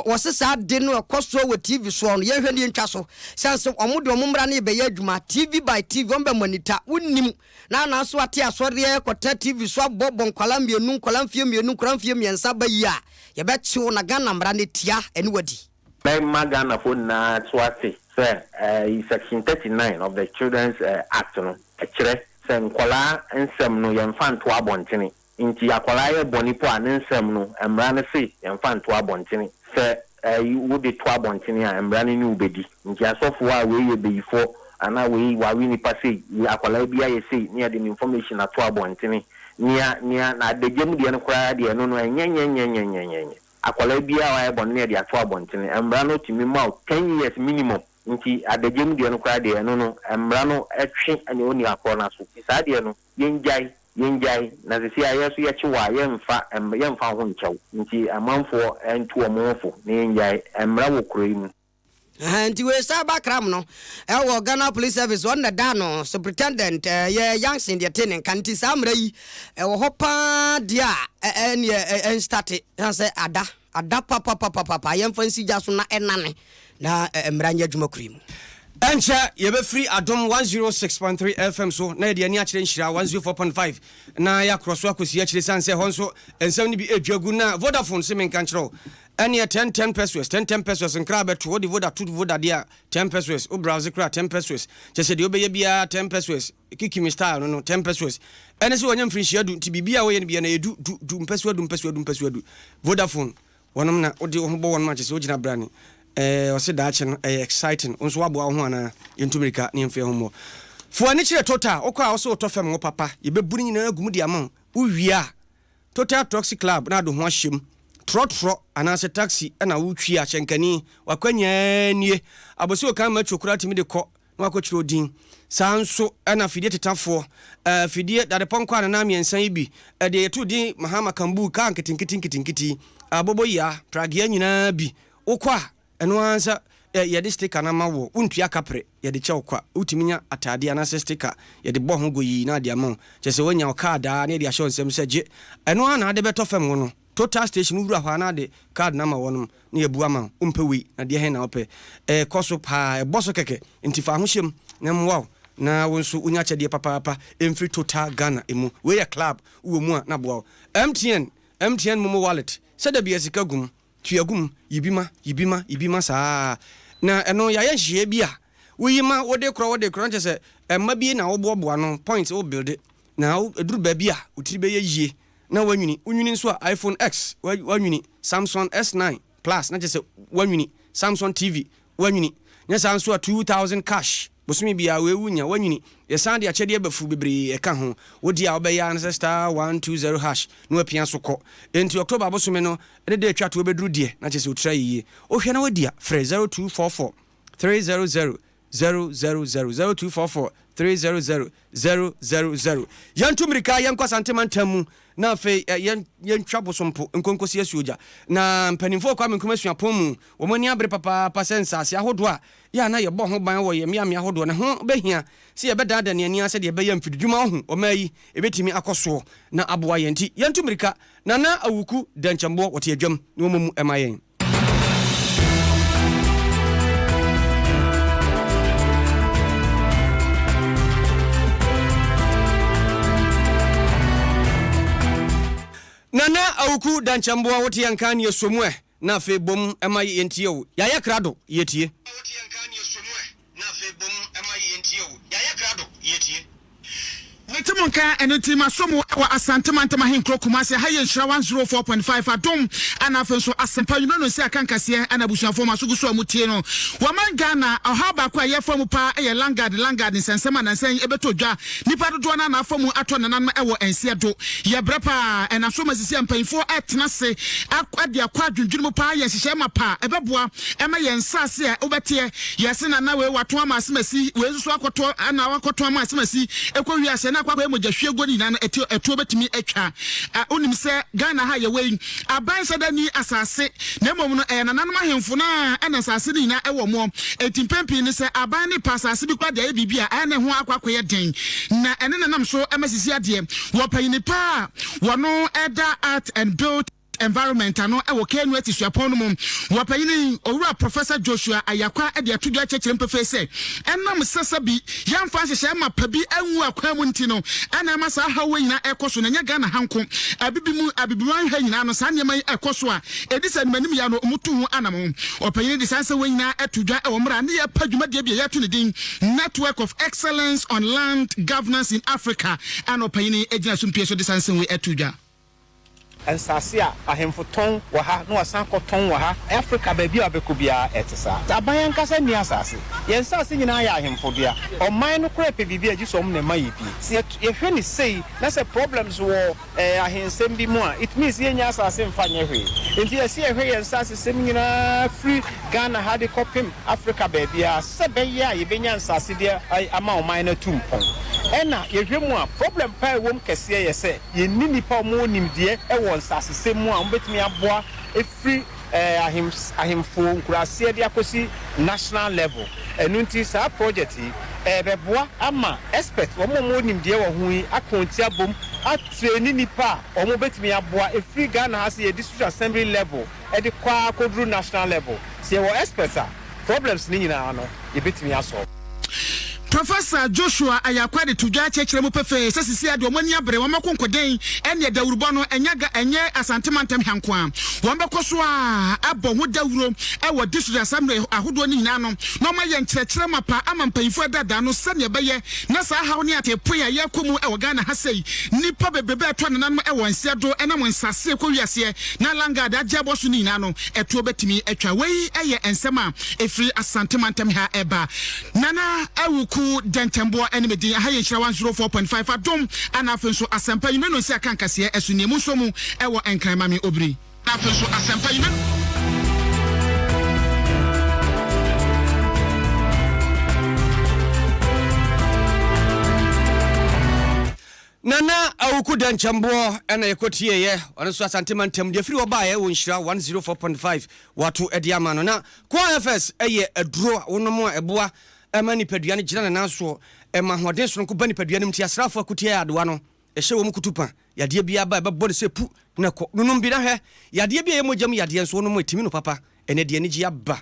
wose sa de no ekoso wo TV so no ye hwe ne ntwa so sense omudo omumra ne be adwuma TV by TV on be monitor unnim na so ate asore ekota TV so abobo nkwala mienu nkwala mfie mienu nkwala mfie miensa bayi a ye be chiwo na Ghana mra ne tia ene wadi by Ghana for na swati say section 39 of the Children's Act no ekire say nkwala ensem no yemfa nto abontene nti akwala ye boni po anensem no emra ne se yemfa nto abontene se would de to abontene a emra ne ubedi nti asofo a we ye beyifo ana we wa we ni passe akwala bia ye se ne de information na to abontene nia na degem de no kra de no nyenyenyenyenyenyenye akwala bia wa ye bonne de to abontene emra no timi ma 10 years minimum nti adegem de no kra de no emra no etwe ane oni akona so isa de no yenjai na sisi ayesu ya chiwa yemfa ho nchaw nti amanfo entu omofo ne yenjai emra wo kroimu Nti we sa bakram no e Ghana Police Service on the dano superintendent young in the attending kanti samra yi e wo hopa dia en start say ada papa yem fancy jaso na enane na emranya dwumakuri mu Encha yebe free Adom 106.3 FM so na de ani a kire nhira 104.5 na ya cross akosi a kire sanse hon so ensam ni bi edwagu na Vodafone se men kan kire any 10 pesos 10 pesos nkra beto the voda to voda dia 10 pesos o browse kra 10 pesos chese de obeye bia 10 pesos kikimi style no 10 pesos ene se wonyam free share du ti bibia wo ye bia na edu du pesos Vodafone wonom na odi ho bo won ma chese o gina brani ose daache no exciting onso wabo ho ana yentumirika ne mfe ho mo fo ani kire total okwa ose otofem wo papa ye beburu nyina agum di amon uwia total taxi club na do ho ahyem trotro anase taxi na wutwi a chenkani wakwanya nie abosi o kan ma chokura timi de ko na wakotwiro odin sanso na fidie tetafo fidie dade ponko na miensan ibi de yetu din mahama kambu kan kitinkitinkitinki abobo ya pragia nyina bi okwa eno ansa ye de sticker na mawo untua kapre ye de chewkwa utiminya atade anase sticker ye de bo ho goyi na de amon chese wonya okada na de ahyo nsem seje eno ana de beto fam no total station wura hwa na de card na ma wonum na yebu ama umpewi na de hen na ope koso pa boso keke ntifa ho hyem na mwaw na wonso unya chede papa emfri total Ghana emu we ya club uwo mu na boaw MTN momo wallet sada bi asika gum tuagum yibima saa na eno ya hye bia uyima wode kro nchese emma bi na woboboa no point wo build na eduru ba bia utiri be yie na wanyuni nso a iPhone X wanyuni Samsung S9 Plus na chese wanyuni Samsung TV wanyuni nya sanso a 2000 cash bosumi bia wewunya wanyuni yesande a chede abafu bebre eka ho wodi a obeya na star 120 hash no apia soko enti October bosumi no de atwa to obeduru die na chese utra yiye ohwe na wadia free 0244 300 0244 300 yantumrika yankwa santemantamu na fe yantwa bosompo nkonkosi asuoja na mpanimfo kwa menkuma suapom wo mani abre papa sensa ase ahodo a ya na ye bo ho ban wo ye miame ahodo na ho behia se ye bedada ne ani ase de be yam fidudwuma ho o mayi ebetimi akoso na aboa yenti yantumrika na awuku danchambo wote adwam no momu emayen Nana awuku danchamboa wote yankani yesomwe na fe bom ema yentie wo yaya krado yetie wote yankani yesomwe na fe bom ema yentie wo yaya krado yetie Nitimonka enitima somo wa asantemantema hinkro kumase haye nshira 104.5 Adom ana fenso asempa yuno se akankase ana busuafo masuguso amutie no waman Ghana ohaba kwa yefamu pa eye langard nsensema na nsen ebeto dwa nipa dodo na afamu ato nanan ewo ense do ye brepa ena so masisi ampanfo etnase akwade akwadwundwumu pa ye hihye mapa ebeboa ema ye nsase a obetie yese na we wato amasemasi we nso akoto ana wakoto amasemasi ekwowi ase na kwa moja hwego ni na eto betimi atwa onim se Ghana ha ye we aban sadani asase na mom no nananum ahemfo na ana asase ni na ewo mo etimpempi ni se aban ni pasase bi kwa de bibia ane ho akwakoye den na ene nanam so amasisi ade wo payini pa wono eda art and build environment ano ewo kenu atisuapon mum wapayini owura Professor Joshua Ayakwa ade atudwa chechire mpefe se enam sesa bi yamfa hyehyɛ ma pa bi anwu akwa mu ntino ana masa hawe nyina ekoso na nya Ghana hanko abibiwan ha nyina no sa nyema ekoso a edisa nimanim ya no mutu hu anam wapayini de sanse we nyina atudwa ewo mra ne ya padwuma de bia yatu ne din Network of Excellence on Land Governance in Africa ana wapayini ejina so mpie so de sanse we atudwa ensase a ahemfoton wa ha no asan koton wa ha Africa baby abekobia etesa aban kasa ni asase yensase nyina ya ahemfodua oman no kra pe bibia gisom ne mayi bi se yehwe ni sei na se problems wo ahensem bi mu a it means yenya asase mfanye hwe enti yesi yehwe yensase sem nyina free Ghana ha de kopim Africa baby a sebe ya yebenya ensase de ama oman na tumpon ena yehwe mu a problem pa wom kese yese yenni nipa mo nimdie ensase semu a mbetimi aboa efri ahemfo nkurase de akosi national level enu nti sa project beboa ama expert omo nimde wo hu yi akonti abom atreni nipa omo betimi aboa efri Ghana has a district assembly level e de kwa kodru national level se wo experts problems ni nyina no e betimi aso. Professor Joshua ayakwade tudwa chekere mu pefe sesisi ade omani abre wo makonkoden ene dawurbo no enye asantemantam hanko a wo bekoso a abo ho dawuro e wo district assembly ahodo ni nyina no no ma ye nkyerɛkyerɛ mapa amampanyifo dada no sɛ ne bɛyɛ na saa hawo ne atepo ya yakomu e wo Ghana hasei nipa bebebe eto nanam e wo nsia do enam nsase ko wiase na langard agye so ni nyina no eto betimi atwa wei eye ensɛm a efiri asantemantam ha eba nana awuku dentembo enimedi ha ye 104.5 Adom ana afenso asempa yime no si akankase esuniemu so mu ewo enkranmame obri afenso asempa yime Nana awuku dentembo ena yekotie ye ono so asantemantam de firi oba ye wo nhira 104.5 watu ediama no na kwa FS eye aduro wonom a eboa emani paduane gina na naso ema hoden so nko bani paduane mti asrafo akutie adoa no ehye wo mkutupa yade bia ba bebode sepu na ko nunum bi na hwe yade bia ye mojam yade nso no etimi no papa ene de ani aba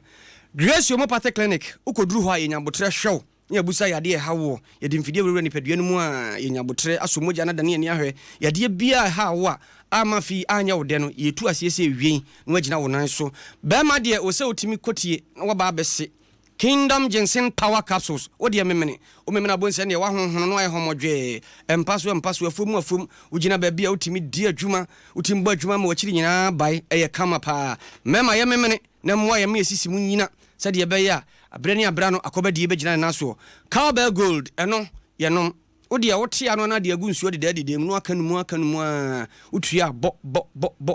Grace Homeopathic Clinic ukoduru ho ayenyabotre hwew ya busa yade hawo yade mfidie wura ni paduane mu a yenyabotre asomoja na dane ani ahwe yade bia hawo a amafi anya wode no yetu asiese ewien no agina wo nan so ba ma de o se otimi kotie na wo ba bese Kingdom Ginseng Power Capsules. What do you mean? O me na bonse ne wa honhono no aye homodwe. Empaso afum ugina ba bia utimi di adwuma, utimbo adwuma ma wakiri nyina bai eye kama pa. Mema ye memene na mwa ye me sisi mu nyina. Sade ye be ya abrani abra no akobadi ye be gina na so. Cowbell Gold eno ye nom odi a wote ano na de agunsuo de dade mu akanumu a utua bo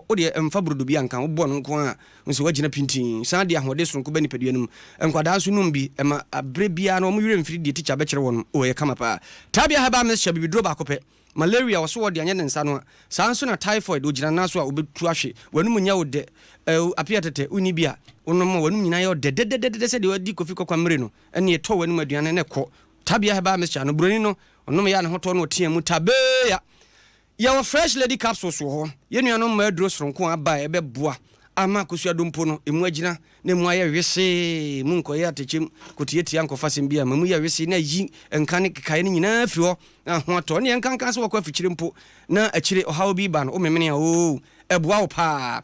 odi emfa brodo bi anka wo bo no nko a nso wagina pintin san de ahode so nko bani paduanum enkwada so num bi ema abre bia no mo yire mfiri de teacher be kire won o ye kama pa tabia haba mes shabi bidro ba kope malaria wo so wodi anye ne nsa no san so na typhoid ogina na so a obetu ahwe wanum nya wo de apia tete uni bia onom wanum nyina ye de se de wadi kofi kokwa mre no ene to wanum aduane ne ko tabia haba mes cha no broni no onom ya ne hoto no tie mu tabeya ya fresh lady capsules wo ye nuanom ma aduro soronko aba ebe boa ama kosua dompo no emu agina na mu aye wese mu nkoye atechem kotieti ankofa sembia mamu ya wese na yi enkane kekaye nyina afiri ho ho ato ne enkanka so wakwa fikyire mpo na akire ohaw bi ba no o memene a o eboa wo pa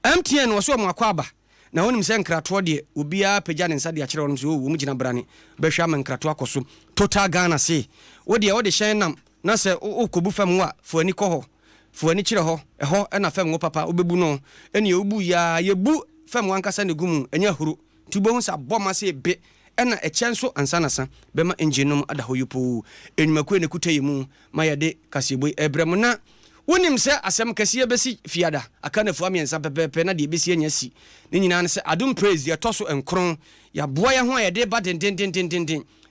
MTN wo so mu akwa aba na wonim se nkrato de obia pagya ne nsa de akire wonom so wo mu gina brane behwa man nkrato akoso total Ghana se wo de hyen nam na se okobu fam wa fo ani ko ho fo ani kire ho eho na fam wo papa obebu no ene obu ya yebu fam wankasa ne gumu enya huru tubo hu sa boma se be ena echenso ansanasa bema engineum ada hoyupo enyimakwe ne kutayemu mayade Kasiebo ebrem na wonim se asem kasiye besi fiada aka na fu amiensa pepepe na de besi anya si ne nyina ne se Adom praise ye toso enkron ya boa ye ho ayede ba den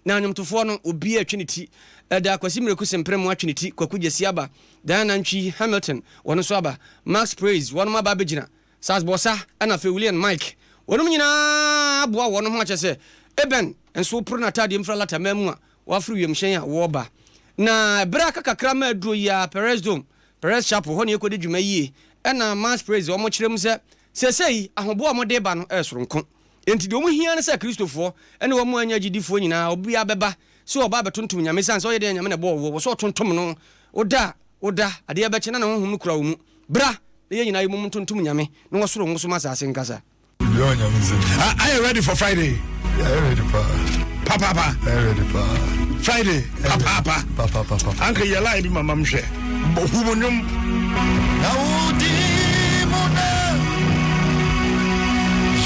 na nyomtofo no obi atwiniti da Kwasi Mreku semprem atwiniti kwakugesi aba dan nantwi Hamilton wono so aba Max praise wono ma ba begina Sas Bossa ana fe William Mike wono nyina boa wono ho akyese eben enso pro na tade mfra lata mamu a wafru yemhyen a wo ba na braka kakra ma aduro ya Perez Chapel ho ne ekodi dwuma yie ena Mass praise o mo kyerem se sesei ahobo a mo de ba no esoronko enti de o mo hia ne se Kristofo ene wo mo anya gidifo nyina obi abeba se oba betontom nyame san so ye de nyame ne bo wo so tontom no oda ade abeche na ho hum kura wo mu bra de ye nyina ye mum tontom nyame no wo soro ngo masase nkasa. Are you ready for Friday? Yeah, ready for Papa. Ready for Friday. Papa. Uncle your life mama mhwe. Bohumonyum. Na udi mona.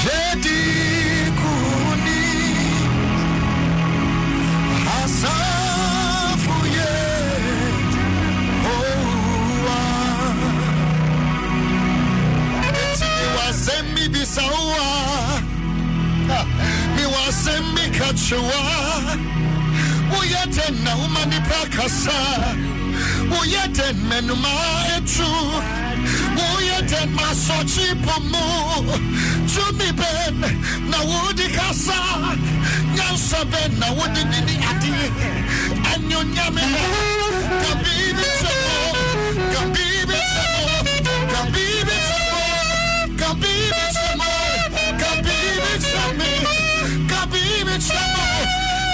Jedi kuni. Hasafuye. Owa. Eti wasemi bisawa. Mi wasemi kachwa. Uyate na umani prakasa. Woyeten menuma etu. Woyeten masochi pomo. Chumi ben na wodi kasa. Nyansa ben na wodi nini adi. Anyo nyame kabibi sebo. Kabibi sebo. Kabibi sebo. Kabibi sebo. Kabibi sebo. Kabibi sebo.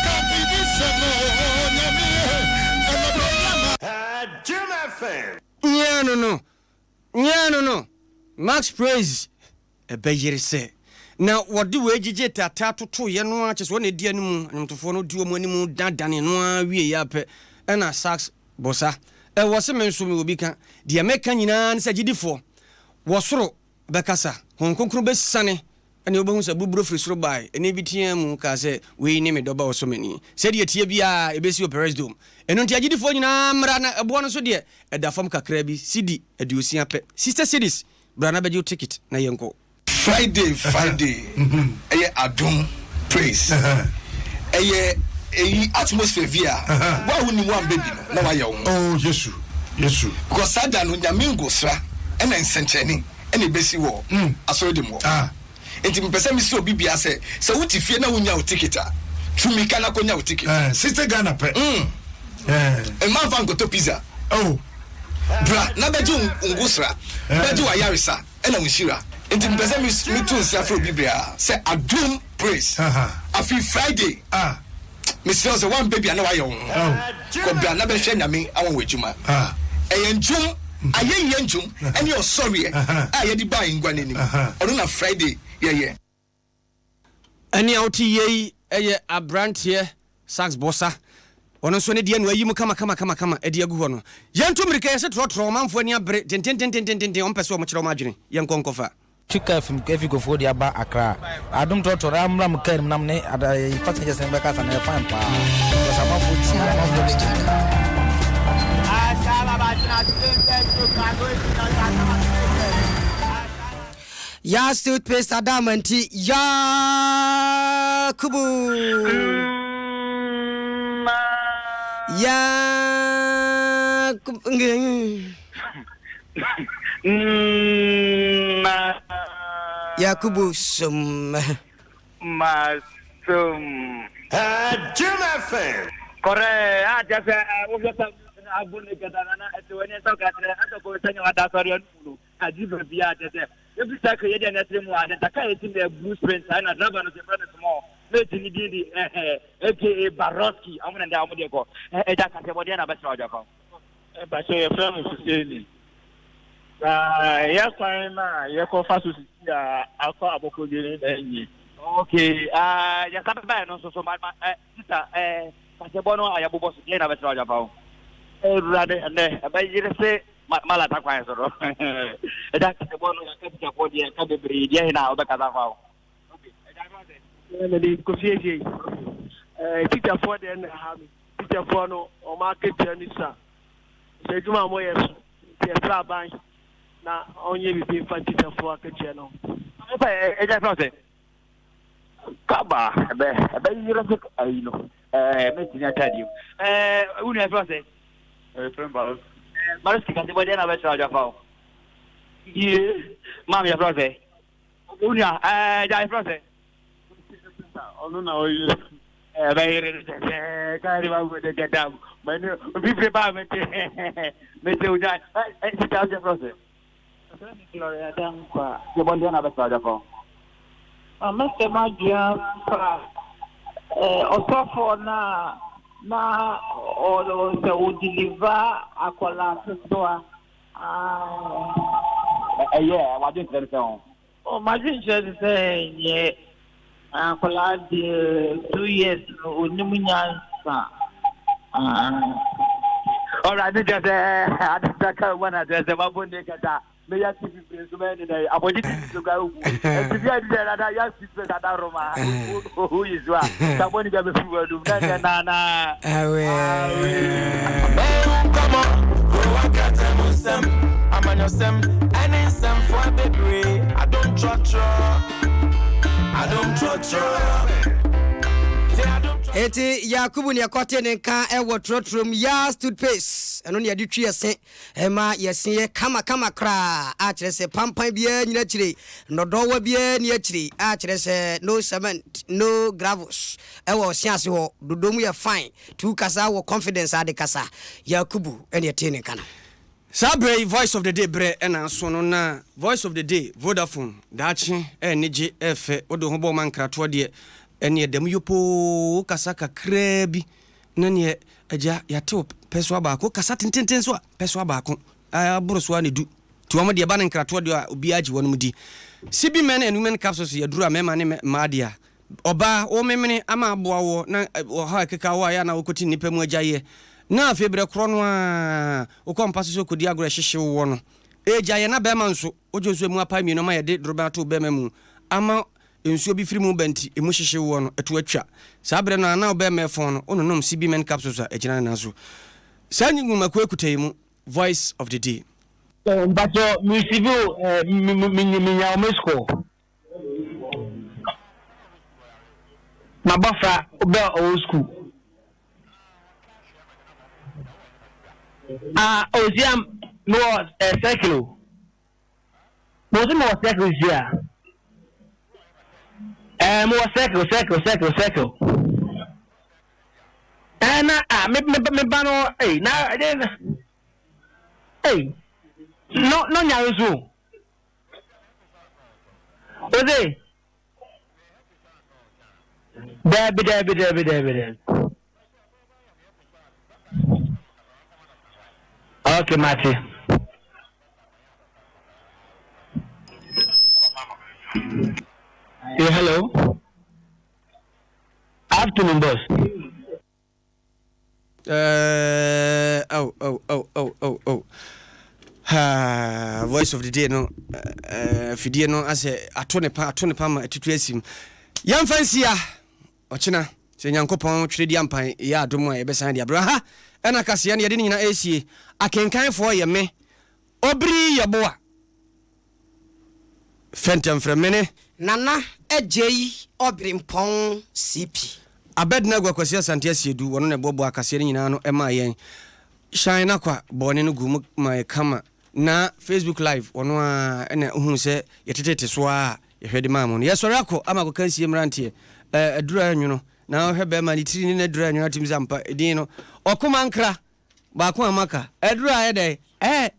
Kabibi sebo. Nyame. No. Max Praise a bejere say. Now, what do we get a tattoo to Yano? Just one idea, and to follow do money dan in one we yape and a sax bossa. A was a man so will become the American in said for was so Bacassa, Hong Kong best sunny. And your bones a bubro free by, and ABTM Case, we name it about so many. Said ye Tibia, a basic Perez Dome. And on Tiagi for Rana, a bonus dear, a Dafam Cacrebi, CD, a Duciape, Sister Cities, Branabedu ticket, Nayanko. Friday, Adom praise. A atmosphere via. Why wouldn't one baby? No, I own. Oh, yes, because I don't know Yamingo, sir, and then Sancheni, any basic war. I saw them more. And in person, Mr. Bibia said, so what if you know when you ticket? To me, can I go now ticket? Sister Ghana, and my van got to pizza. Oh, Bra, Nabajun Ungusra, Badu Ayarisa, and Amishira. And in person, Miss Safro Bibia said, Adom praise. I feel Friday. Mr. One baby, I know I own. Could be another shame. I mean, I won't wait you, man. And June, I ain't June, and you're sorry. I had the buying one in on Friday. Yeah. Any OTA, a brand here, Sax Bossa. On a Sunday, where you come, Edia Guano. Young to make a set roman for near bread, 10 on Peso much imagine, young Concofa. Chika from Kefico for the Aba Accra. I don't talk to Ram Kem Namne at a passengers and back and a fine power. Because I'm Ya toothpaste Adom and tea. Ya Kubu. Ya Yakubu sum masum Jumafin Kore just abune kadana etwene so katre atoko tanyo adasorion fulu ajibe bia tete ebi saka yede na tremu ade taka eti na blue sprint na driver no se brother small mate ni di aka Baroski amuna nda amode ko eja Kasiebo na be sra ojako e ba so ye friend Fuseni ya kwina ye ko fasu ya akọ abokogere na enyi okay ya sababa no so ma sister Kasiebo no ayabobo so na be sra ojako rade ne abayire se mala ta kwa so eja Kasiebo no ya ka ko dia ka bebre dia na obeka fa okay eja rade ne ko fiye teacher for den ha mi teacher for no o ma ke tianisa se juma mo yeso ti e tra ban na onye bibi fa teacher for ke tiano eja rade kaba be yire se ayino me tinya tadi unu e rade friend Baros Kasiebo na be tra fa ye mama ya rade unu ja rade onu na oyi bayere kari ba go de gadam mane bi prepare mete uja ti ta je process Gloria dan kwa je bonde na be sa japo amese magia pa osofo na o se o deliver akola soa yeah wa din tell so o imagine just say yeah akola de 2 years onimunyansa ora de just adaka one address ba bonde kata me ya TV president na aboji to go TV adida na ya TV da Roma who is wa saboni ga be fuwadu na come on go akata musam amanyosem any some for baby I don't trust eti Yakubu ne kote ne kan ewo trotrom ya toothpaste eno ne ade twi ese ema yese kama kra a kire se pampan bia nyina kire nodowa bia ne akire a kire se no cement no gravels ewo siase ho dodomu ye fine tu kasa wo confidence ade kasa Yakubu ene te ne kana Sabre voice of the day bre ena so no na voice of the day Vodafone dachi enije efe odo ho bo man krato de ene dem yopo kasa kakra bi na ne agya yate peso abako kasa tententen so peso abako aburo so ane du ti wo de ba ne krato de obi agi wonum di sibi men and women capsules ye dura mema ne maadia oba o memene ama aboa wo na ha keka wo ya na wokoti nipa mu agya ye na febre kro no a okompa so kodi agro hyehye wo no eja ye na be ma nso ojoso mu apa mi no ma ye de droba to be ma mu ama ensuo bi firi mu banti emu hyehye wo no eto atwa sabre no na be ma fon no ononom CB men capsules a ejina na so sanyi makwa ekutai mu voice of the day Bato musibu minya omesko Mabafa obe old school Oziam no circle. Most more circle here. More circle. And me bano hey now then hey no nyaruzu. Oze Debbie. Okay, Matty. Yeah, hello. Afternoon, boss. Voice of the day no. Fidie no ase atone pa ma atutu asim. Yam fancy ya. Ochina. Se Nyankopɔn twredi ampan ya Adom a yebesan de abra ena kase ne de nyina esie akenkan fo ye me obri ye boa fentem fremene nana ejei obri mpon CP abedna gwakwasi asante asiedu wono ne bobo akase ne nyina no ema yen shine na kwa bone no gumu my kama na Facebook live wono a ena hu se yetetete so a ye hwede mamu no yesori akọ ama kokansie mrantie adura anwuno na hwebe ma ni tiri ni na adura anwuno atim zampa edin no okuma nkra ba ko amaka adura ayede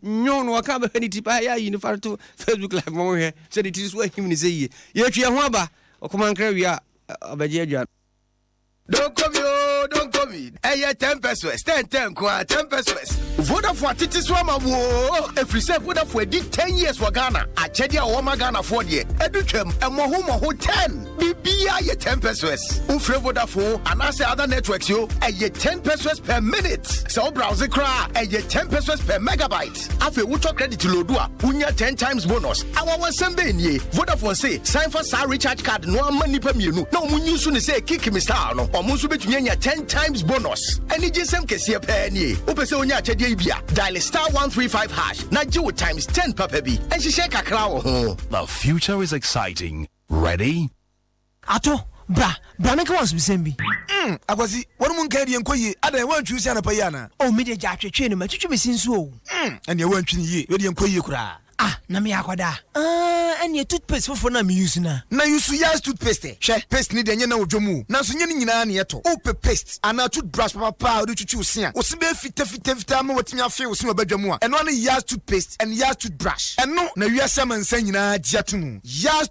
nyon waka ba ni tipa ya yi ni farto Facebook live mo hwe se di tiri so ahim ni sey ye twa ho aba okuma nkra wi a abaje adwa Don't come in. 10 pesos. 10 kwa 10 pesos. Vodafone titi swama wo. Every say Vodafone did 10 years for Ghana. Achedi a woma Ghana for die. Educhem mo 10. Bibia ye 10 pesos. Ufre Vodafone and I say other networks yo. Ye 10 pesos per minute. So browser cra. Ye 10 pesos per megabyte. Afe ucho credit lodua. Unya 10 times bonus. Awa wasembe nye. Vodafone say sign for sa recharge card no amani pa mienu. Na omunyu su ne say kick me star no. Omunsu betumi anya 10 times bonus. Any gisem kese pa nie. Opese onya achede bia. Dial *135# na jiwo times 10 papa bi. And she share kakra wo ho. The future is exciting. Ready? Ato, bra make once be sembi. Agwazi, wonu mun kadi enkoyi, ada wan twusi ana pa yana. O me de ja twetwe no matwetwe me sinso o. Ene wan twini yi, we de enkoyi kura. Na me akwada. Ene toothpaste fofo na me use na. Na use yes toothpaste. She paste ni de nye na odwomu. Na so nye ni nyina na yeto. O paste ana toothbrush papa o de twetwe usia. O se be fita ma watimi afi o se obadwamu a. Eno na yes toothpaste and yes toothbrush. Eno na wiase man san nyina gya to no. Yes